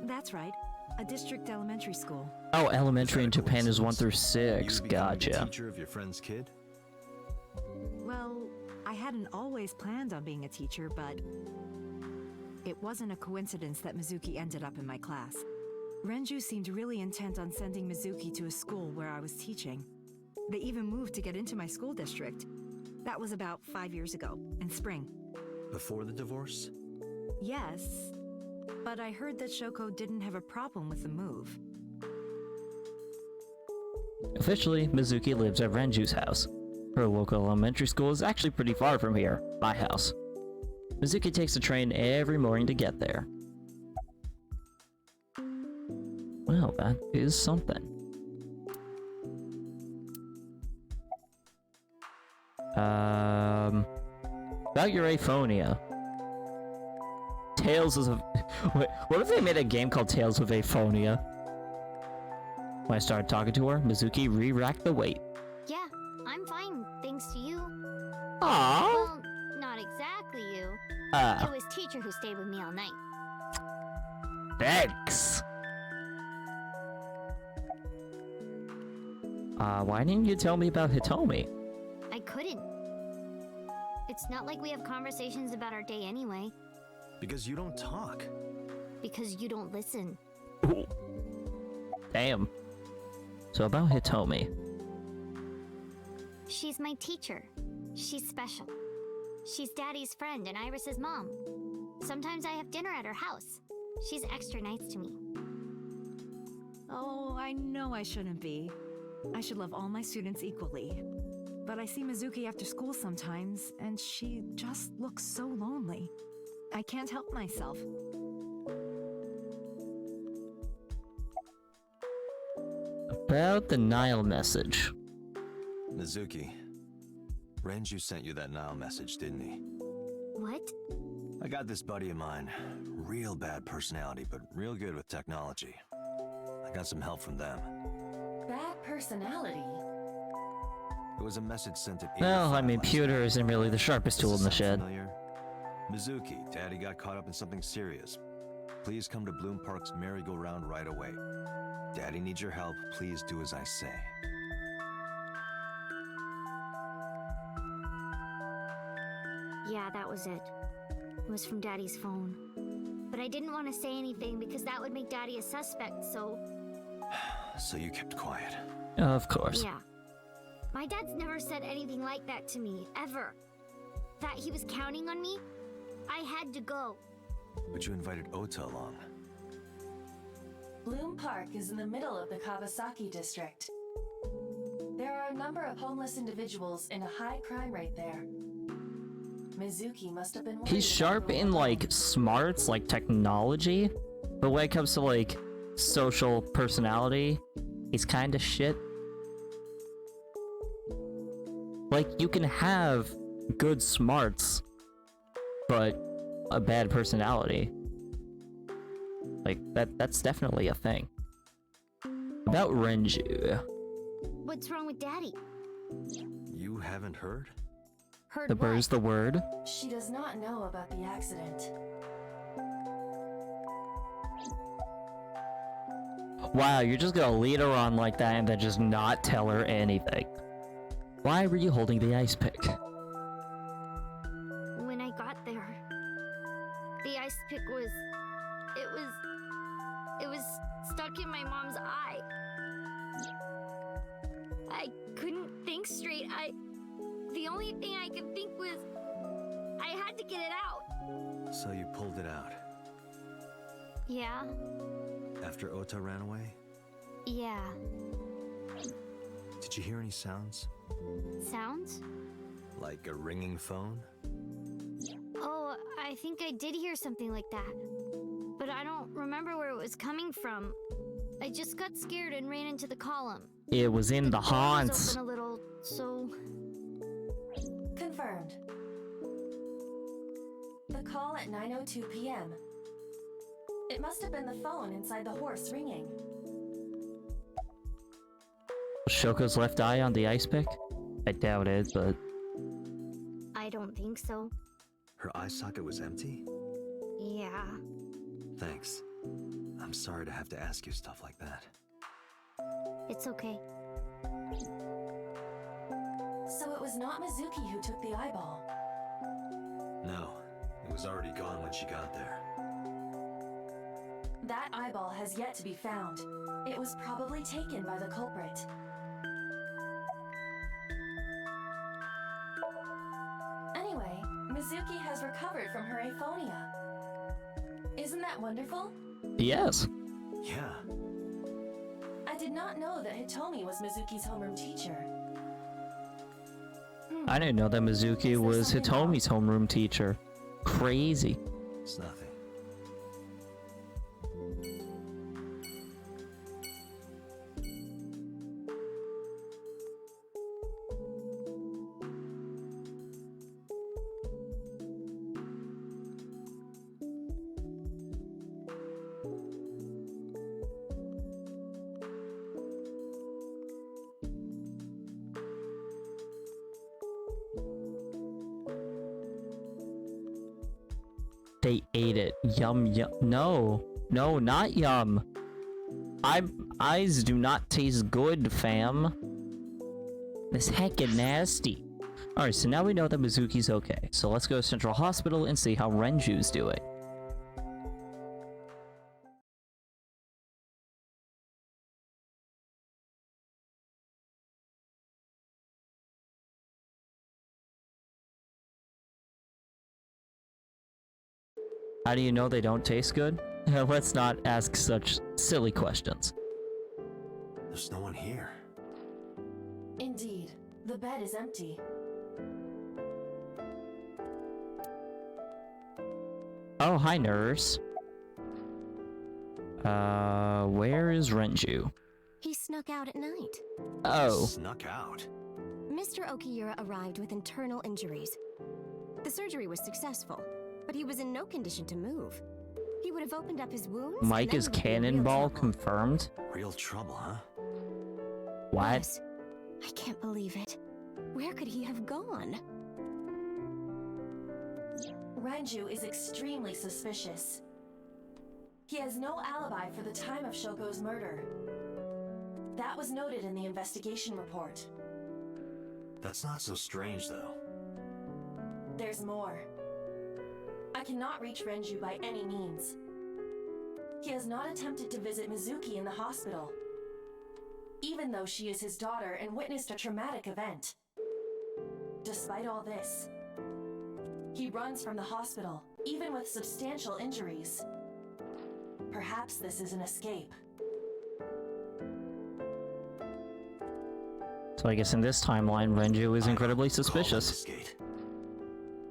That's right, a district elementary school. Oh, elementary in Is that a Japan is 1 through coincidence? 6. You becoming the Gotcha. teacher of your friend's kid? Well, I hadn't always planned on being a teacher, but it wasn't a coincidence that Mizuki ended up in my class. Renju seemed really intent on sending Mizuki to a school where I was teaching. They even moved to get into my school district. That was about 5 years ago, in spring. Before the divorce? Yes, but I heard that Shoko didn't have a problem with the move. Officially, Mizuki lives at Renju's house. Her local elementary school is actually pretty far from here, my house. Mizuki takes the train every morning to get there. Well, that is something. About your aphonia. Tales of... Wait, what if they made a game called Tales of Aphonia? When I started talking to her, Mizuki re-racked the weight. Yeah, I'm fine, thanks to you. Aww! Well, not exactly you. Ah. It was teacher who stayed with me all night. Thanks! Why didn't you tell me about Hitomi? I couldn't. It's not like we have conversations about our day anyway, Because you don't talk. because you don't listen. Ooh. Damn. So about Hitomi. She's my teacher. She's special. She's Daddy's friend and Iris's mom. Sometimes I have dinner at her house. She's extra nice to me. Oh, I know I shouldn't be. I should love all my students equally. But I see Mizuki after school sometimes, and she just looks so lonely. I can't help myself. About the Nile message. Mizuki, Renju sent you that Nile message, didn't he? What? I got this buddy of mine. Real bad personality, but real good with technology. I got some help from them. Bad personality? It was a message sent at Well, I 8:05 mean, last pewter night. isn't really the sharpest tool in Does the this sound shed. familiar? Mizuki, Daddy got caught up in something serious. Please come to Bloom Park's merry-go-round right away. Daddy needs your help. Please do as I say. Yeah, that was it. It was from Daddy's phone. But I didn't want to say anything because that would make Daddy a suspect, so... So you kept quiet. Of course. Yeah. My dad's never said anything like that to me, ever. That he was counting on me, I had to go. But you invited Ota along. Bloom Park is in the middle of the Kawasaki district. There are a number of homeless individuals and a high crime rate there. Mizuki must have been worried He's about sharp the in, woman. like, smarts, like, technology. But when it comes to, like, social personality, he's kind of shit. Like, you can have good smarts, but a bad personality. Like, that's definitely a thing. About Renju. What's wrong with Daddy? You haven't heard? Heard The what? bird's the word. She does not know about the accident. Wow, you're just gonna lead her on like that and then just not tell her anything. Why were you holding the ice pick? When I got there, the ice pick was... It was stuck in my mom's eye. I couldn't think straight. The only thing I could think was... I had to get it out. So you pulled it out. Yeah, After Ota ran away? yeah. Did you hear any sounds? Sounds? Like a ringing phone? Oh, I think I did hear something like that. But I don't remember where it was coming from. I just got scared and ran into the column. It was in the door was haunts. open a little, so... Confirmed. The call at 9:02 p.m. It must have been the phone inside the horse ringing. Shoko's left eye on the ice pick? I doubt it, but... I don't think so. Her eye socket was empty? Yeah. Thanks. I'm sorry to have to ask you stuff like that. It's okay. So it was not Mizuki who took the eyeball. No, it was already gone when she got there. That eyeball has yet to be found. It was probably taken by the culprit. Anyway, Mizuki has recovered from her aphonia. Isn't that wonderful? Yes. Yeah, I did not know that Hitomi was Mizuki's homeroom teacher. I didn't know that Mizuki Is there was something Hitomi's homeroom teacher. Crazy. it's nothing. They ate it. Yum yum. No. No, not yum. Eyes do not taste good, fam. This heckin' nasty. Alright, so now we know that Mizuki's okay. So let's go to Central Hospital and see how Renju's doing. How do you know they don't taste good? Let's not ask such silly questions. There's no one here. Indeed, the bed is empty. Oh, hi, nurse. Where is Renju? He snuck out at night. Oh, Snuck out. Mr. Okiura arrived with internal injuries. The surgery was successful, but he was in no condition to move. He would have opened up his wounds. and Mike then is we'd be in real Cannonball trouble. confirmed? Real trouble, huh? What? Yes. I can't believe it. Where could he have gone? Renju is extremely suspicious. He has no alibi for the time of Shoko's murder. That was noted in the investigation report. That's not so strange, though. There's more. I cannot reach Renju by any means. He has not attempted to visit Mizuki in the hospital, even though she is his daughter and witnessed a traumatic event. Despite all this, he runs from the hospital, even with substantial injuries. Perhaps this is an escape. So I guess in this timeline, Renju is incredibly suspicious.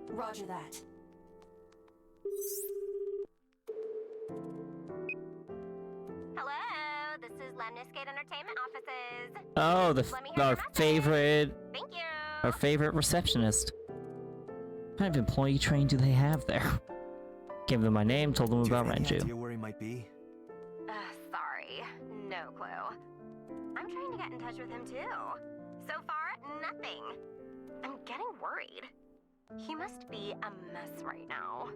Roger that. Hello, this is Lemniscate Entertainment offices. Oh, Let me hear our your message. favorite, Thank you. our favorite receptionist. What kind of employee training do they have there? Gave them my name, told them about Do you have any Renju. idea where he might be? Sorry, no clue. I'm trying to get in touch with him too. So far, nothing. I'm getting worried. He must be a mess right now.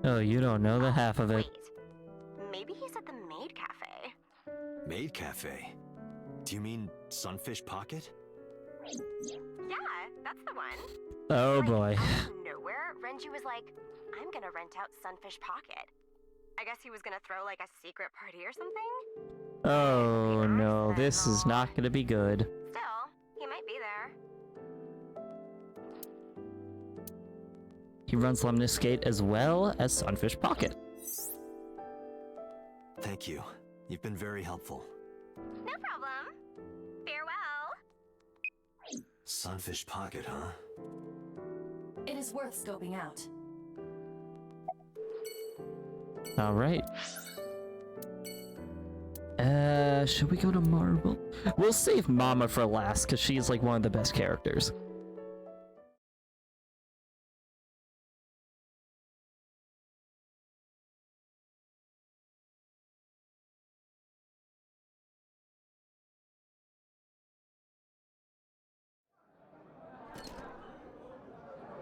Oh, you don't know the half of it. Wait, maybe he's at the Maid Cafe. Maid Cafe? Do you mean Sunfish Pocket? Yeah, that's the one. Oh Like, boy. Out of nowhere, Renju was like, I'm gonna rent out Sunfish Pocket. I guess he was gonna throw like a secret party or something? Oh no, this is not gonna be good. Still, he might be there. He runs Lemniscate as well as Sunfish Pocket. Thank you. You've been very helpful. No problem. Farewell. Sunfish Pocket, huh? It is worth scoping out. Alright. Should we go to Marble? We'll save Mama for last, because she's like one of the best characters.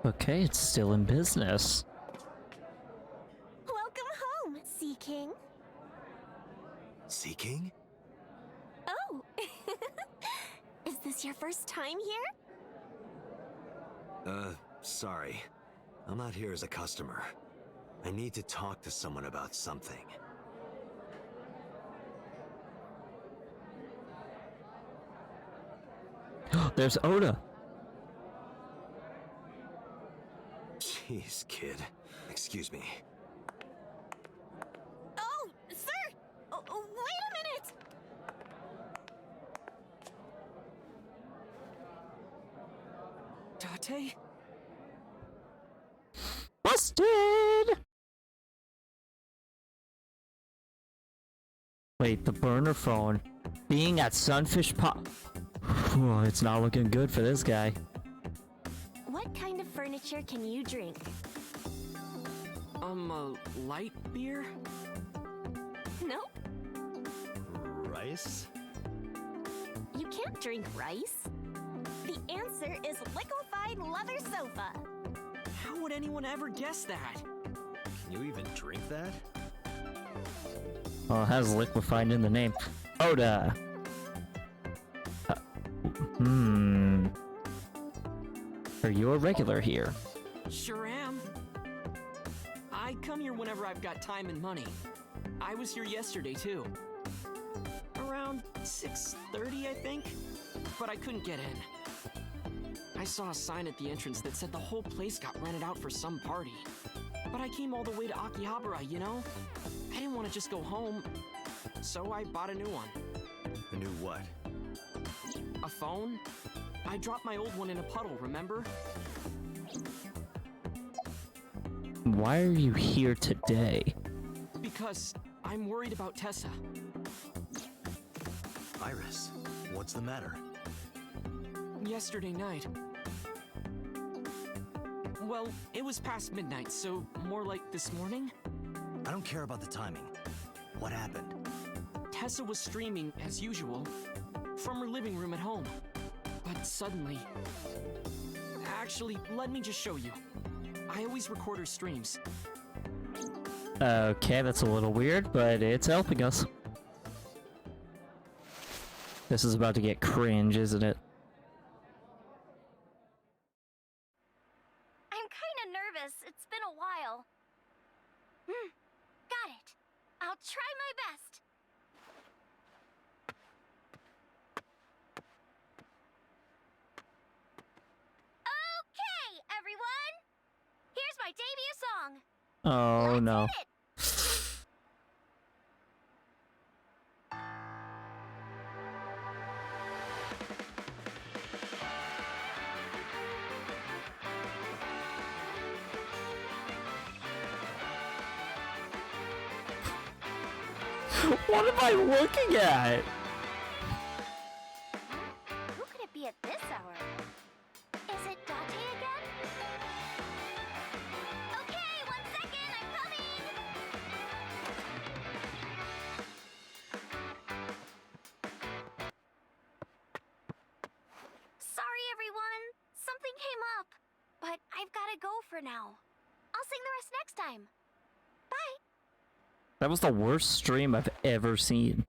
Okay, it's still in business. Welcome home, Sea King. Sea King? Oh, is this your first time here? Sorry. I'm not here as a customer. I need to talk to someone about something. There's Oda. Jeez, kid. Excuse me. Oh, sir! Oh, wait a minute! Tate? Busted! Wait, the burner phone. Being at Sunfish Pop. It's not looking good for this guy. What kind of furniture can you drink? Light beer? Nope. Rice? You can't drink rice. The answer is liquefied leather sofa. How would anyone ever guess that? Can you even drink that? Oh, it has liquefied in the name. Oda! Are you a regular here? Sure am. I come here whenever I've got time and money. I was here yesterday too. Around 6:30, I think, but I couldn't get in. I saw a sign at the entrance that said the whole place got rented out for some party. But I came all the way to Akihabara, you know? I didn't want to just go home, so I bought a new one. A new what? A phone? I dropped my old one in a puddle, remember? Why are you here today? Because I'm worried about Tessa. Iris, what's the matter? Yesterday night. Well, it was past midnight, so more like this morning. I don't care about the timing. What happened? Tessa was streaming, as usual, from her living room at home. But suddenly... Actually, let me just show you. I always record her streams. Okay, that's a little weird, but it's helping us. This is about to get cringe, isn't it? I'm kinda nervous. It's been a while. Got it. I'll try my best. Okay, everyone! Here's my debut song. Oh no. Let's hit it. What am I looking at? Who could it be at this hour? Is it Dante again? Okay, 1 second, I'm coming! Sorry, everyone. Something came up. But I've gotta go for now. I'll sing the rest next time. Bye! That was the worst stream I've ever seen.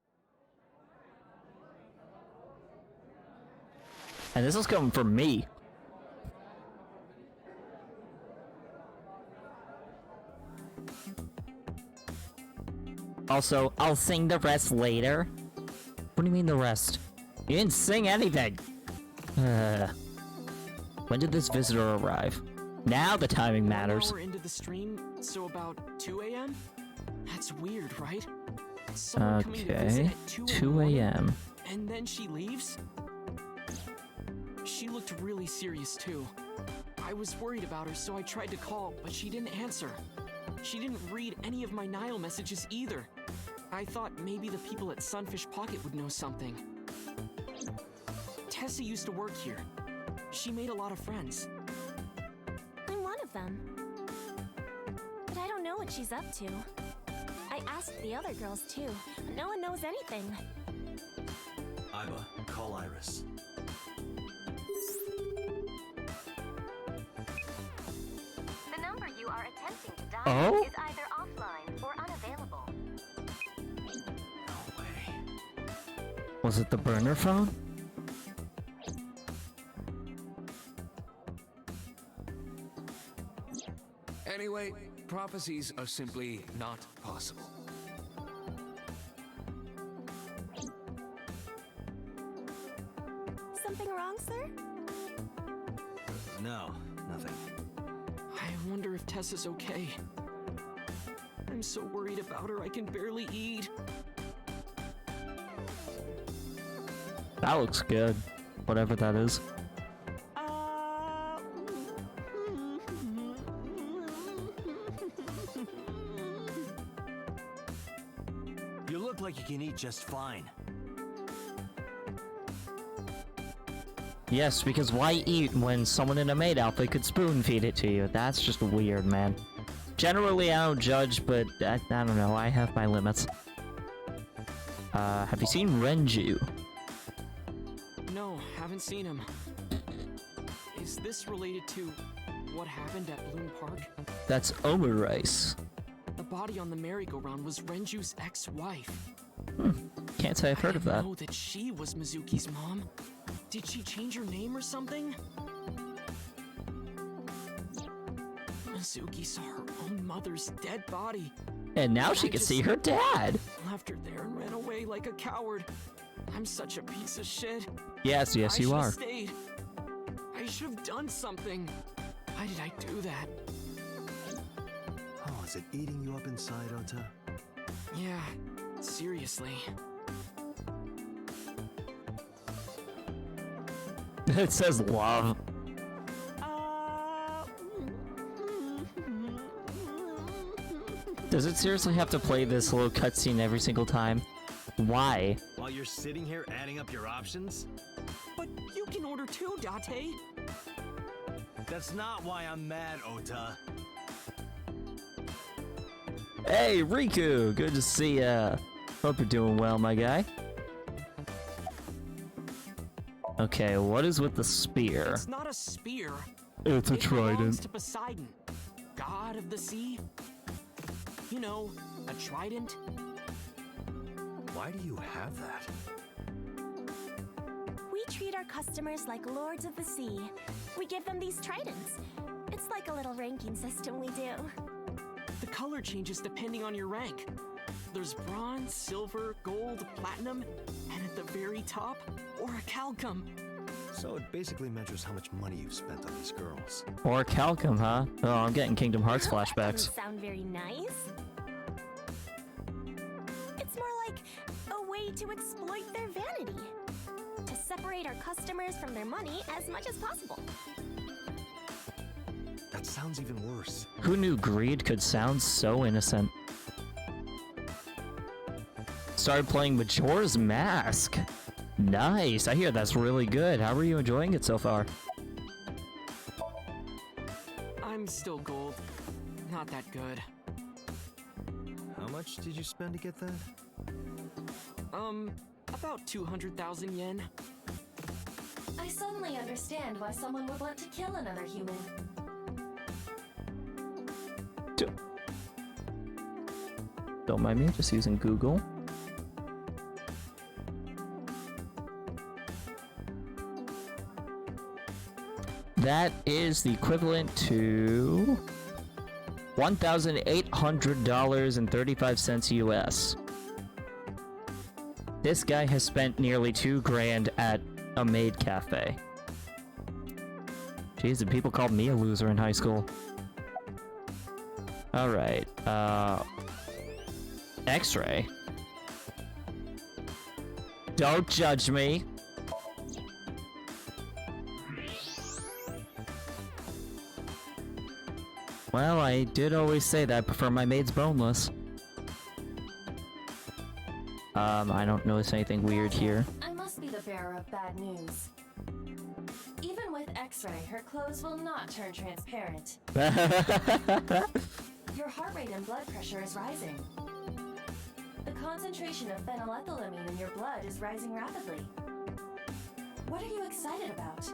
And this is coming from me. Also, I'll sing the rest later. What do you mean the rest? You didn't sing anything! When did this visitor arrive? Now the timing matters. 1 hour into the stream, so about 2 a.m.? That's weird, right? Someone coming to visit Okay, at 2 2 a.m. And then she leaves? She looked really serious too. I was worried about her, so I tried to call, but she didn't answer. She didn't read any of my Nile messages either. I thought maybe the people at Sunfish Pocket would know something. Tessa used to work here. She made a lot of friends. I'm one of them. But I don't know what she's up to. I asked the other girls too. No one knows anything. Iba, call Iris. The number you are attempting to dial Oh? is either offline or unavailable. No way. Was it the burner phone? Anyway, prophecies are simply not possible. Something wrong, sir? No, nothing. I wonder if Tessa's okay. I'm so worried about her, I can barely eat. That looks good. Whatever that is. You look like you can eat just fine. Yes, because why eat when someone in a maid outfit could spoon feed it to you? That's just weird, man. Generally, I don't judge, but I don't know. I have my limits. Have you seen Renju? No, haven't seen him. Is this related to what happened at Bloom Park? That's Omurice. The body on the merry-go-round was Renju's ex-wife. Can't say I've heard of I that. didn't know that she was Mizuki's mom. Did she change her name or something? Mizuki saw her own mother's dead body. And now she I can just see her dad. Left her there and ran away like a coward. I'm such a piece of shit. Yes, I you should've are. Stayed. I should have done something. Why did I do that? Oh, is it eating you up inside, Ota? Yeah, seriously. It says love. Does it seriously have to play this little cutscene every single time? Why? While you're sitting here adding up your options? But you can order too, Date. That's not why I'm mad, Ota. Hey, Riku! Good to see ya. Hope you're doing well, my guy. Okay, what is with the spear? It's not a spear. It's a It belongs trident. to Poseidon, god of the sea. You know, a trident. Why do you have that? We treat our customers like lords of the sea. We give them these tridents. It's like a little ranking system we do. The color changes depending on your rank. There's bronze, silver, gold, platinum, and at the very top, orichalcum. So it basically measures how much money you've spent on these girls. Or Calcum, huh? Oh, I'm getting Kingdom Hearts That flashbacks. doesn't sound very nice. It's more like a way to exploit their vanity. To separate our customers from their money as much as possible. That sounds even worse. Who knew greed could sound so innocent? Started playing Majora's Mask. Nice. I hear that's really good. How are you enjoying it so far? I'm still gold. Not that good. How much did you spend to get that? About 200,000 yen. I suddenly understand why someone would want to kill another human. Don't mind me, just using Google. That is the equivalent to $1,800.35 US. This guy has spent nearly $2 grand at a maid cafe. Jeez, and people called me a loser in high school. Alright, X-ray. Don't judge me. Well, I did always say that I prefer my maids boneless. I don't notice anything weird here. I must be the bearer of bad news. Even with X-ray, her clothes will not turn transparent. Your heart rate and blood pressure is rising. The concentration of phenylethylamine in your blood is rising rapidly. What are you excited about?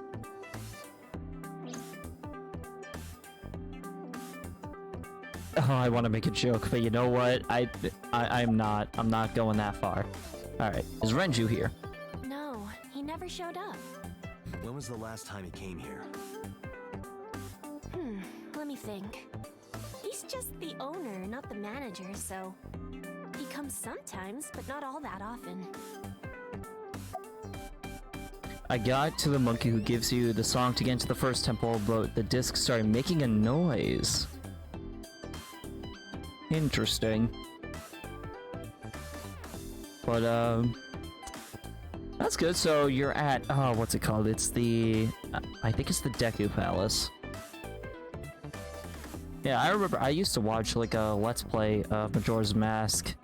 Oh, I want to make a joke, but you know what? I'm not going that far. Alright, is Renju here? No, he never showed up. When was the last time he came here? Let me think. He's just the owner, not the manager, so he comes sometimes, but not all that often. I got to the monkey who gives you the song to get into the first temple, but the disc started making a noise. Interesting. But, that's good. So you're at, oh, what's it called? It's the, I think it's the Deku Palace. Yeah, I remember I used to watch, like, a Let's Play of Majora's Mask.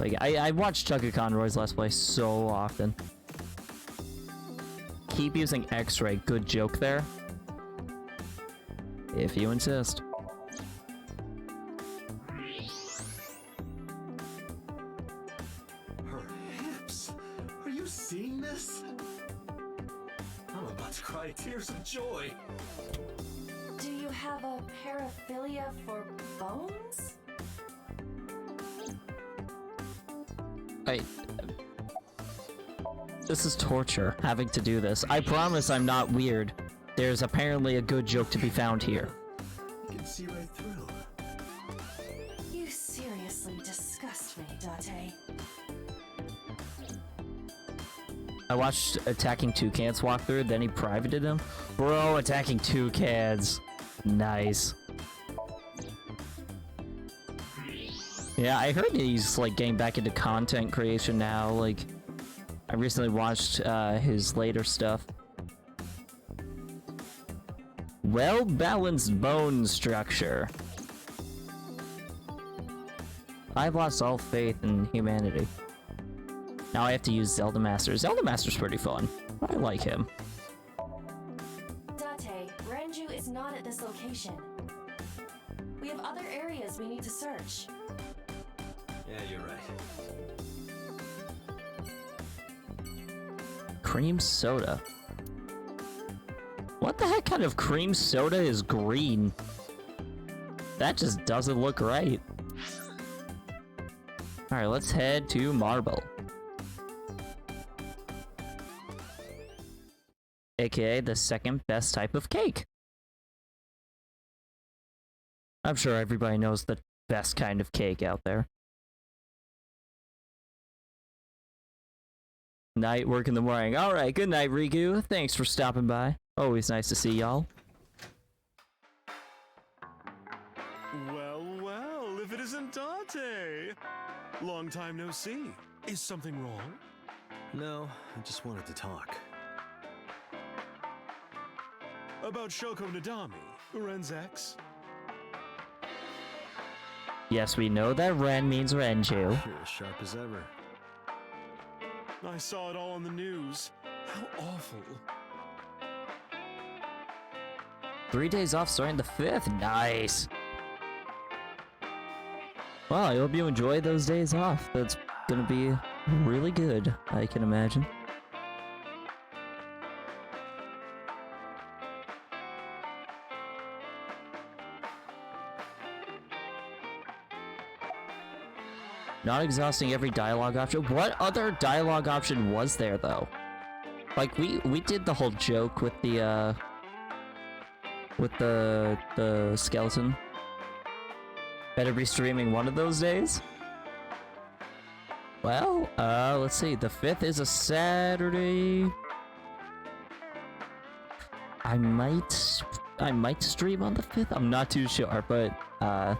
Like, I watched Chugga Conroy's Let's Play so often. Keep using X-ray. Good joke there. If you insist. Her hips! Are you seeing this? I'm about to cry tears of joy. Do you have a paraphilia for bones? This is torture, having to do this. I promise I'm not weird. There's apparently a good joke to be found here. You can see right through. You seriously disgust me, Date. I watched Attacking Toucans walk through, then he privated him. Bro, Attacking Toucans. Nice. Yeah, I heard he's, like, getting back into content creation now, like... I recently watched his later stuff. Well-balanced bone structure. I've lost all faith in humanity. Now I have to use Zelda Master. Zelda Master's pretty fun. I like him. Date, Renju is not at this location. We have other areas we need to search. Yeah, you're right. Cream soda. What the heck kind of cream soda is green? That just doesn't look right. Alright, let's head to Marble. AKA the second best type of cake. I'm sure everybody knows the best kind of cake out there. Night, work in the morning. Alright, good night, Riku. Thanks for stopping by. Always nice to see y'all. Well, well, if it isn't Dante! Long time no see. Is something wrong? No, I just wanted to talk. About Shoko Nadami, Ren's ex? Yes, we know that Ren means Renju. You're as sharp as ever. I saw it all on the news. How awful. 3 days off starting the 5th. Nice. Well, I hope you enjoy those days off. That's gonna be really good, I can imagine. Not exhausting every dialogue option. What other dialogue option was there, though? Like, we did the whole joke with the skeleton. Better be streaming one of those days. Well, let's see. The 5th is a Saturday. I might stream on the 5th. I'm not too sure, but I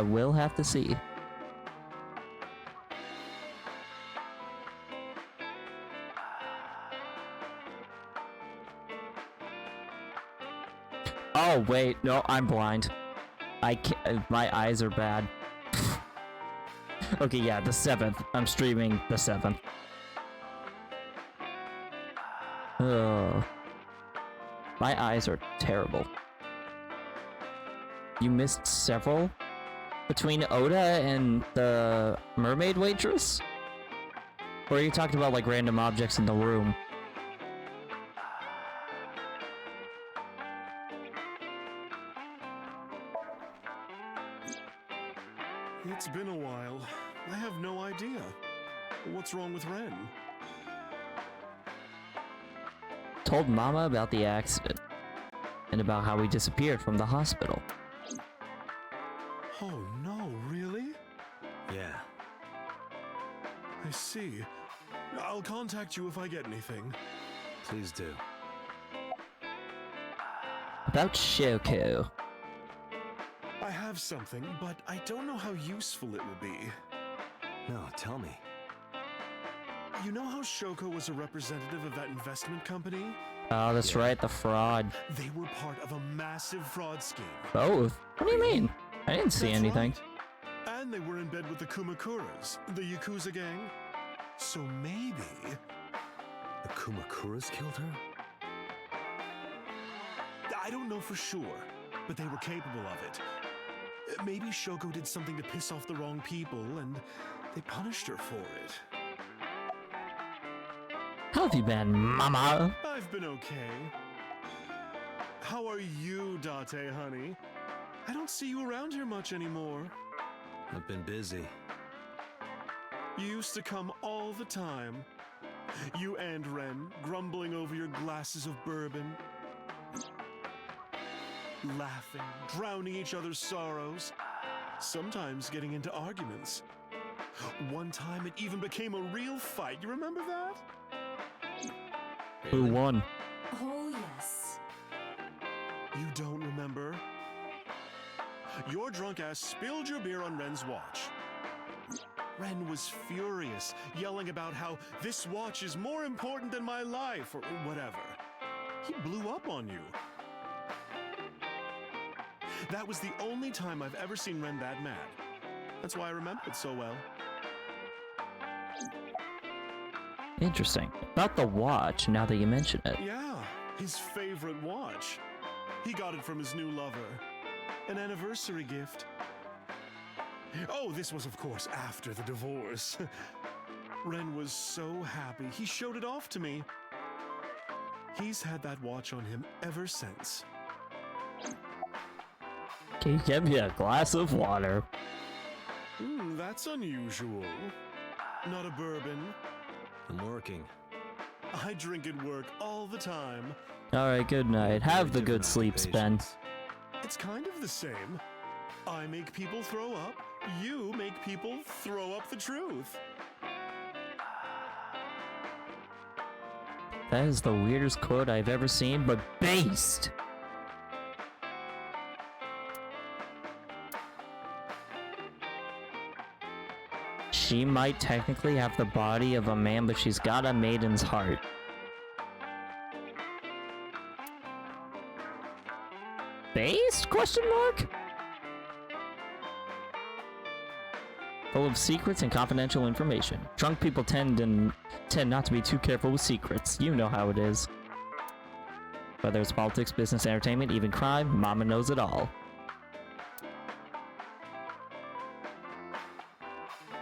will have to see. Oh wait, no, I'm blind. I can't, my eyes are bad. Okay, yeah, the 7th. I'm streaming the 7th. Oh. My eyes are terrible. You missed several? Between Oda and the mermaid waitress? Or are you talking about like random objects in the room? It's been a while. I have no idea. What's wrong with Ren? Told Mama about the accident. And about how he disappeared from the hospital. Oh no, really? Yeah. I see. I'll contact you if I get anything. Please do. About Shoko. I have something, but I don't know how useful it will be. No, tell me. You know how Shoko was a representative of that investment company? Oh, that's right, the fraud. They were part of a massive fraud scheme. Both? What do you mean? I didn't see That's anything. right. And they were in bed with the Kumakuras, the Yakuza gang. So maybe... The Kumakuras killed her? I don't know for sure, but they were capable of it. Maybe Shoko did something to piss off the wrong people, and they punished her for it. How have you been, Mama? I've been okay. How are you, Date, honey? I don't see you around here much anymore. I've been busy. You used to come all the time. You and Ren, grumbling over your glasses of bourbon. Laughing, drowning each other's sorrows. Sometimes getting into arguments. One time it even became a real fight. You remember that? Who won? Oh, yes. You don't remember? Your drunk ass spilled your beer on Ren's watch. Ren was furious, yelling about how this watch is more important than my life, or whatever. He blew up on you. That was the only time I've ever seen Ren that mad. That's why I remember it so well. Interesting. About the watch, now that you mention it. Yeah, his favorite watch. He got it from his new lover. An anniversary gift. Oh, this was, of course, after the divorce. Ren was so happy. He showed it off to me. He's had that watch on him ever since. Can you get me a glass of water? That's unusual. Not a bourbon. I'm working. I drink at work all the time. Alright, good night. Have the good sleeps, Ben. It's kind of the same. I make people throw up. You make people throw up the truth. That is the weirdest quote I've ever seen, but based! She might technically have the body of a man, but she's got a maiden's heart. Based? Question mark? Full of secrets and confidential information. Drunk people tend not to be too careful with secrets. You know how it is. Whether it's politics, business, entertainment, even crime, Mama knows it all.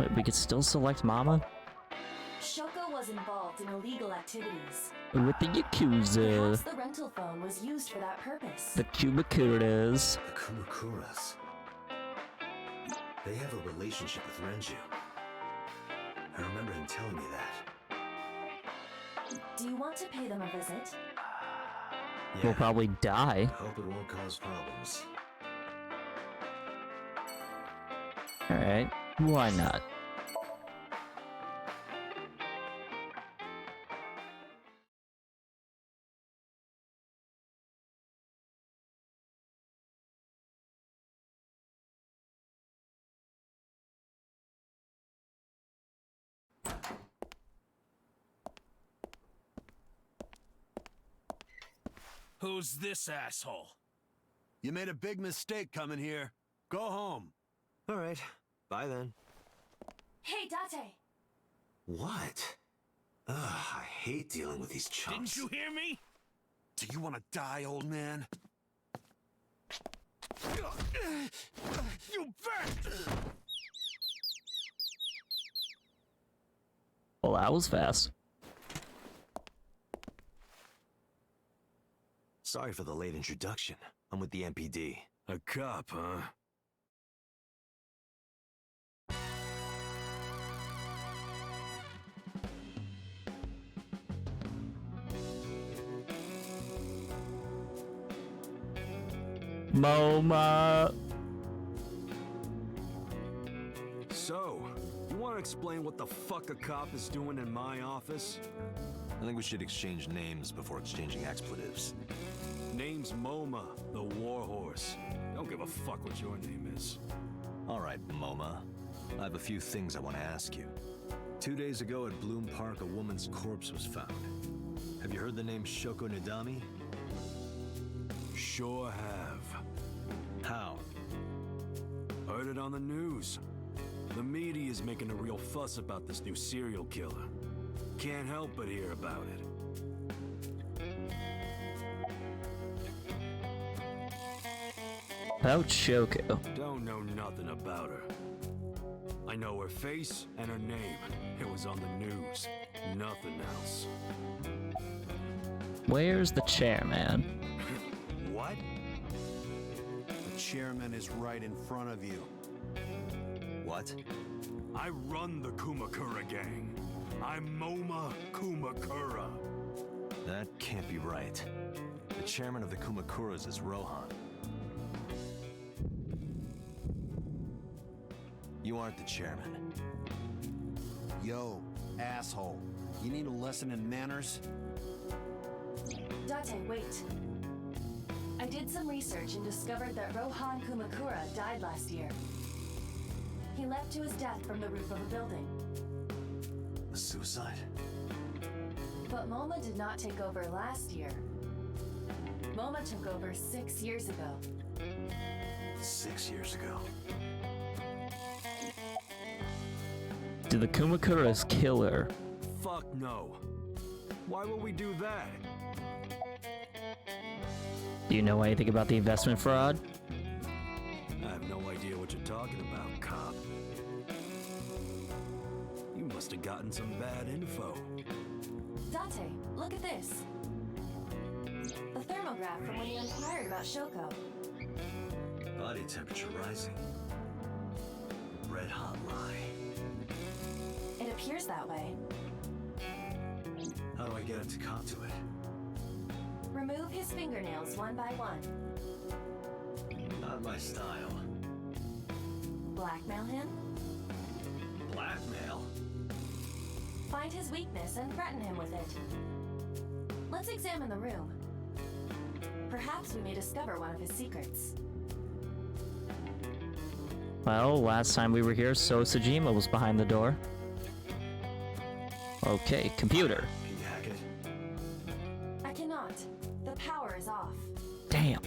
Wait, we could still select Mama? Shoko was involved in illegal activities. With the Yakuza. Perhaps the rental phone was used for that purpose. The Kumakuras. The Kumakuras. They have a relationship with Renju. I remember him telling me that. Do you want to pay them a visit? Yeah. We'll probably die. I hope it won't cause problems. Alright, why not? Who's this asshole? You made a big mistake coming here. Go home. All right. Bye then. Hey, Date! What? Ugh, I hate dealing with these chumps. Didn't you hear me? Do you want to die, old man? You bet! Well, that was fast. Sorry for the late introduction. I'm with the MPD. A cop, huh? MoMA. So, you want to explain what the fuck a cop is doing in my office? I think we should exchange names before exchanging expletives. Name's MoMA, the Warhorse. Don't give a fuck what your name is. All right, MoMA. I have a few things I want to ask you. 2 days ago at Bloom Park, a woman's corpse was found. Have you heard the name Shoko Nadami? Sure have. How? Heard it on the news. The media's making a real fuss about this new serial killer. Can't help but hear about it. About Shoko. Don't know nothing about her. I know her face and her name. It was on the news. Nothing else. Where's the chairman? What? The chairman is right in front of you. What? I run the Kumakura gang. I'm MoMA Kumakura. That can't be right. The chairman of the Kumakuras is Rohan. You aren't the chairman. Yo, asshole. You need a lesson in manners? Date, wait. I did some research and discovered that Rohan Kumakura died last year. He leapt to his death from the roof of a building. A suicide? But MoMA did not take over last year. MoMA took over 6 years ago. 6 years ago. Did the Kumakuras kill her? Fuck no. Why would we do that? Do you know anything about the investment fraud? I have no idea what you're talking about, cop. You must have gotten some bad info. Date, look at this. The thermograph from when you inquired about Shoko. Body temperature rising. Red hot lie. It appears that way. How do I get him to cop to it? Remove his fingernails one by one. Not my style. Blackmail him. Blackmail? Find his weakness and threaten him with it. Let's examine the room. Perhaps we may discover one of his secrets. Well, last time we were here, So Sajima was behind the door. Okay, computer. Can you hack it? I cannot. The power is off. Damn.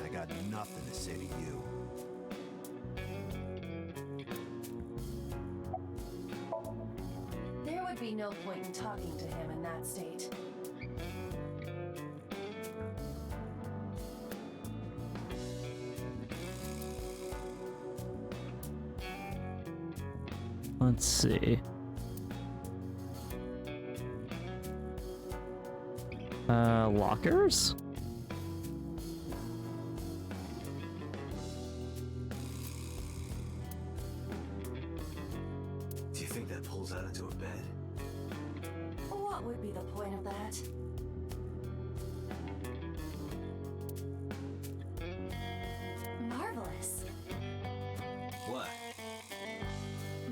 I got nothing to say to you. There would be no point in talking to him in that state. Let's see. Lockers? Do you think that pulls out into a bed? What would be the point of that? Marvelous. What?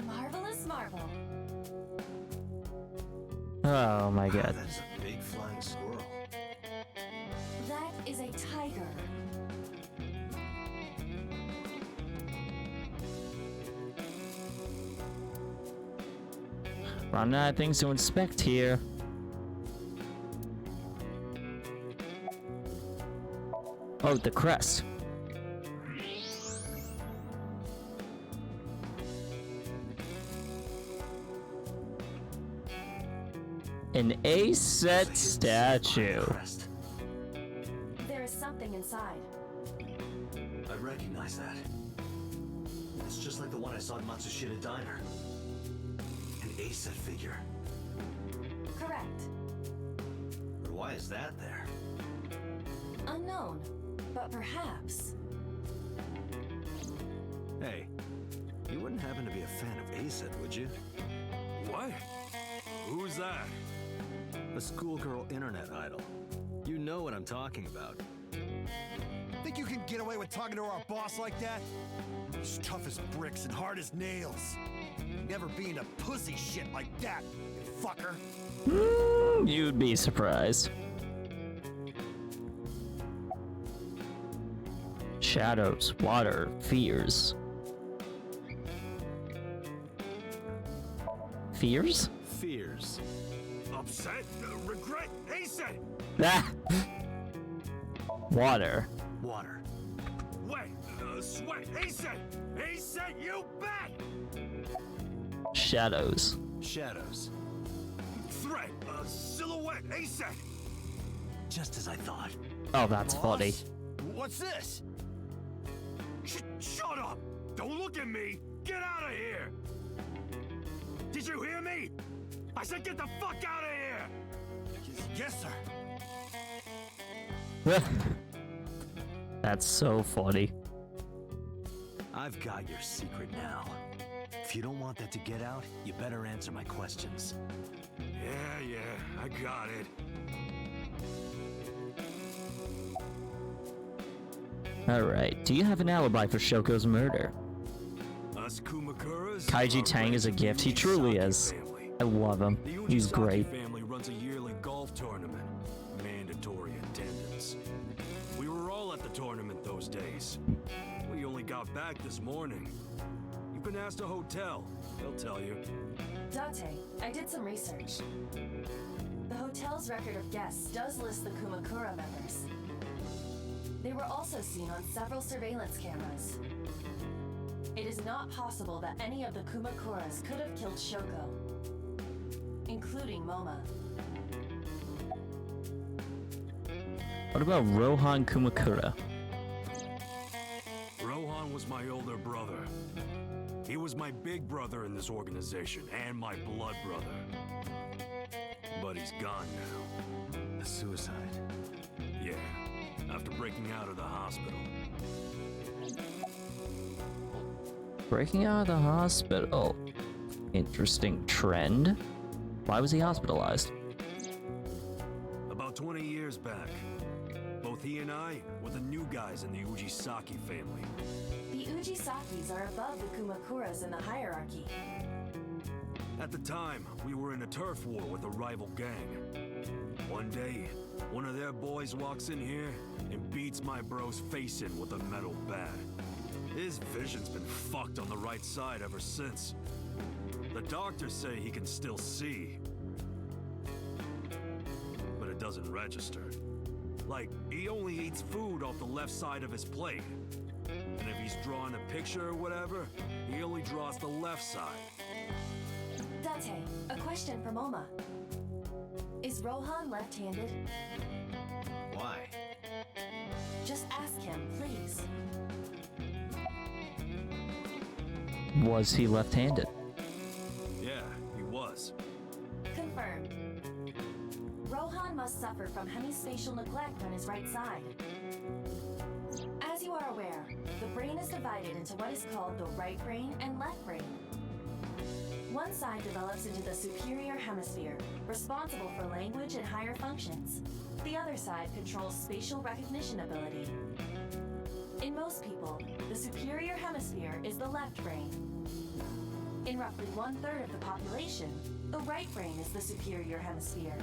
Marvelous marvel. Oh my god. That is a big flying squirrel. That is a tiger. Running out of things to inspect here. Oh, the crest. An A-set statue. Crest. There is something inside. I recognize that. It's just like the one I saw at Matsushita Diner. An A-set figure. Correct. But why is that there? Unknown, but perhaps. Hey, you wouldn't happen to be a fan of A-set, would you? What? Who's that? A schoolgirl internet idol. You know what I'm talking about. Think you can get away with talking to our boss like that? He's tough as bricks and hard as nails. Never being a pussy shit like that, you fucker. You'd be surprised. Shadows, water, fears. Fears? Fears. Upset? Regret? Hasten! Ah! Water. Water. Wet! Sweat! Hasten! Hasten, you bet! Shadows. Shadows. Threat! Silhouette! Hasten! Just as I thought. Oh, that's Boss? funny. What's this? Shut up! Don't look at me! Get out of here! Did you hear me? I said get the fuck out of here! Yes, sir. That's so funny. I've got your secret now. If you don't want that to get out, you better answer my questions. Yeah, I got it. Alright, do you have an alibi for Shoko's murder? Us Kumakuras? Kaiji Tang is a gift, he truly is. I love him. The He's Ujisaki great. family runs a yearly golf tournament. Mandatory attendance. We were all at the tournament those days. We only got back this morning. You can ask the hotel. They'll tell you. Date, I did some research. The hotel's record of guests does list the Kumakura members. They were also seen on several surveillance cameras. It is not possible that any of the Kumakuras could have killed Shoko, including Moma. What about Rohan Kumakura? Rohan was my older brother. He was my big brother in this organization, and my blood brother. he's gone now. A suicide? Yeah, after breaking out of the hospital. Breaking out of the hospital. Interesting trend. Why was he hospitalized? About 20 years back, both he and I were the new guys in the Ujisaki family. The Ujisakis are above the Kumakuras in the hierarchy. At the time, we were in a turf war with a rival gang. One day, one of their boys walks in here and beats my bro's face in with a metal bat. His vision's been fucked on the right side ever since. The doctors say he can still see, but it doesn't register. Like, he only eats food off the left side of his plate. And if he's drawing a picture or whatever, he only draws the left side. Date, a question from Oma. Is Rohan left-handed? Why? Just ask him, please. Was he left-handed? Yeah, he was. Confirmed. Rohan must suffer from hemispatial neglect on his right side. As you are aware, the brain is divided into what is called the right brain and left brain. One side develops into the superior hemisphere, responsible for language and higher functions. The other side controls spatial recognition ability. In most people, the superior hemisphere is the left brain. In roughly 1/3 of the population, the right brain is the superior hemisphere.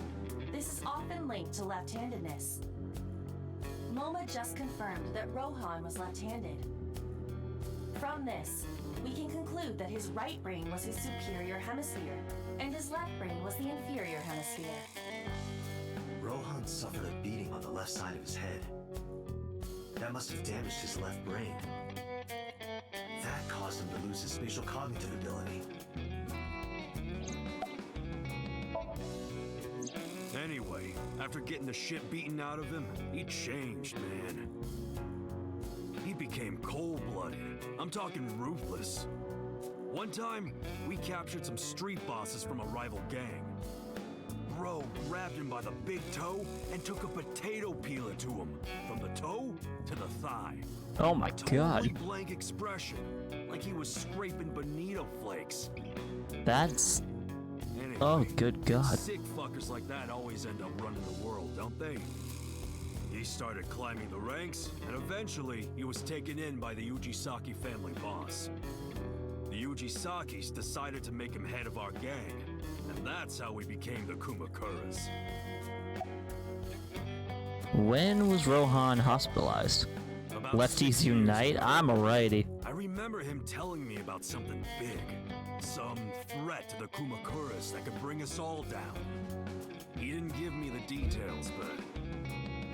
This is often linked to left-handedness. MoMA just confirmed that Rohan was left-handed. From this, we can conclude that his right brain was his superior hemisphere, and his left brain was the inferior hemisphere. Rohan suffered a beating on the left side of his head. That must have damaged his left brain. That caused him to lose his spatial cognitive ability. Anyway, after getting the shit beaten out of him, he changed, man. He became cold-blooded. I'm talking ruthless. One time, we captured some street bosses from a rival gang. Bro grabbed him by the big toe and took a potato peeler to him, from the toe to the thigh. Oh my god. Totally blank expression, like he was scraping bonito flakes. That's... Anyway, oh, good god. sick fuckers like that always end up running the world, don't they? He started climbing the ranks, and eventually he was taken in by the Ujisaki family boss. The Ujisakis decided to make him head of our gang, and that's how we became the Kumakuras. When was Rohan hospitalized? About Lefties 6 years unite? ago. I'm a righty. I remember him telling me about something big. Some threat to the Kumakuras that could bring us all down. He didn't give me the details, but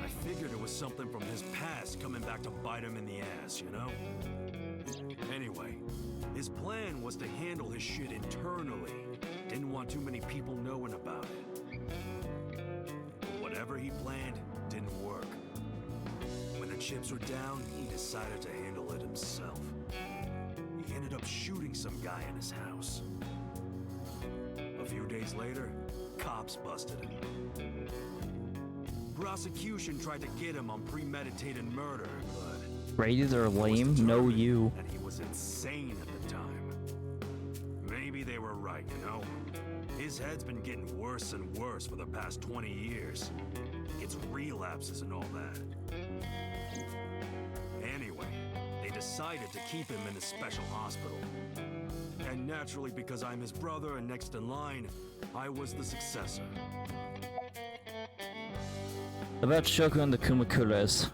I figured it was something from his past coming back to bite him in the ass, you know? Anyway, his plan was to handle his shit internally. Didn't want too many people knowing about it. But whatever he planned didn't work. When the chips were down, he decided to handle it himself. He ended up shooting some guy in his house. A few days later, cops busted him. Prosecution tried to get him on premeditated murder, but Raiders are lame, was no determined you. that he was insane at the time. Maybe they were right, you know? His head's been getting worse and worse for the past 20 years. It's relapses and all that. Anyway, they decided to keep him in a special hospital. And naturally, because I'm his brother and next in line, I was the successor. About Shoko and the Kumakuras.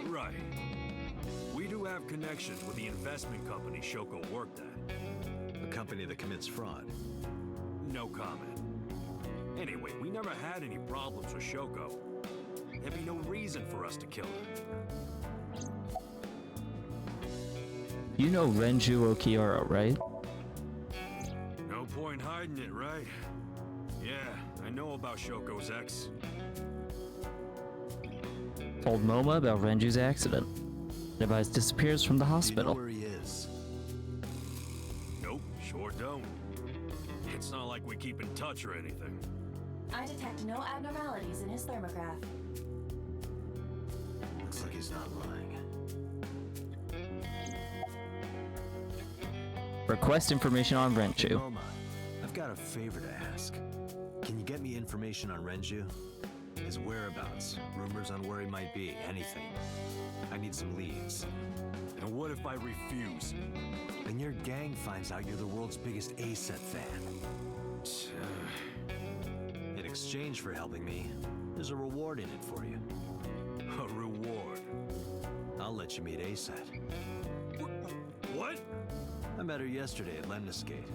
Right. We do have connections with the investment company Shoko worked at. A company that commits fraud. No comment. Anyway, we never had any problems with Shoko. There'd be no reason for us to kill her. You know Renju Okiura, right? No point hiding it, right? Yeah, I know about Shoko's ex. Told MoMA about Renju's accident. Device disappears from the hospital. Do you know where he is? Nope, sure don't. It's not like like we keep in touch or anything. I detect no abnormalities in his thermograph. Looks like he's not lying. Request information on Renju. Moma, I've got a favor to ask. Can you get me information on Renju? His whereabouts, rumors on where he might be, anything. I need some leads. And what if I refuse? And your gang finds out you're the world's biggest A-set fan. In exchange for helping me, there's a reward in it for you. A reward? I'll let you meet A-set. What? I met her yesterday at Lemniscate.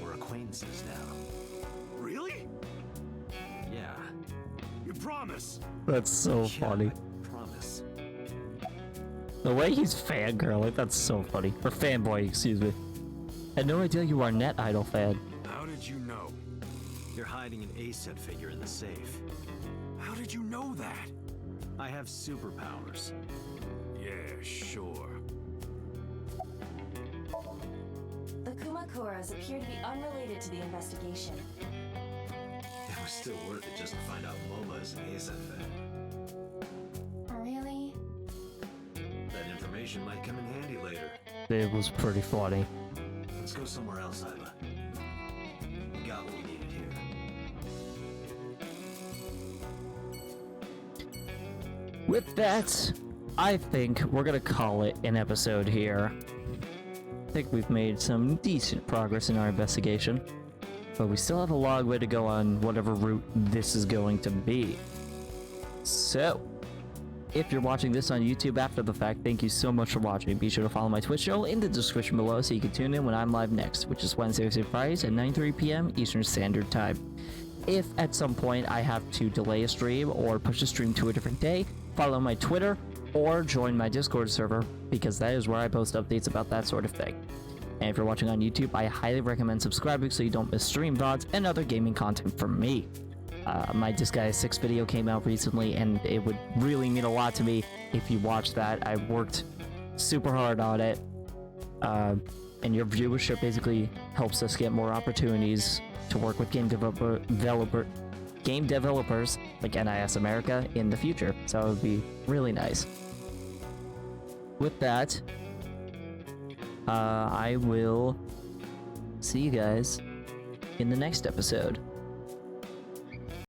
We're acquaintances now. Really? Yeah. You promise? That's so funny. I promise. The way he's fangirling, that's so funny. Or fanboy, excuse me. Had no idea you are a Net Idol fan. How did you know? You're hiding an A-set figure in the safe. How did you know that? I have superpowers. Yeah, sure. The Kumakuras appear to be unrelated to the investigation. It was still worth it just to find out Moma is an A-set fan. Really? That information might come in handy later. It was pretty funny. Let's go somewhere else, Iva. We got what we needed here. With that, I think we're gonna call it an episode here. I think we've made some decent progress in our investigation, but we still have a long way to go on whatever route this is going to be. So, if you're watching this on YouTube after the fact, thank you so much for watching. Be sure to follow my Twitch channel in the description below so you can tune in when I'm live next, which is Wednesdays and Fridays at 9:30 p.m. Eastern Standard Time. If at some point I have to delay a stream or push a stream to a different day, follow my Twitter or join my Discord server, because that is where I post updates about that sort of thing. And if you're watching on YouTube, I highly recommend subscribing so you don't miss stream VODs and other gaming content from me. My Disguise 6 video came out recently, and it would really mean a lot to me if you watched that. I worked super hard on it, and your viewership basically helps us get more opportunities to work with game developers like NIS America in the future. So it would be really nice. With that, I will see you guys in the next episode.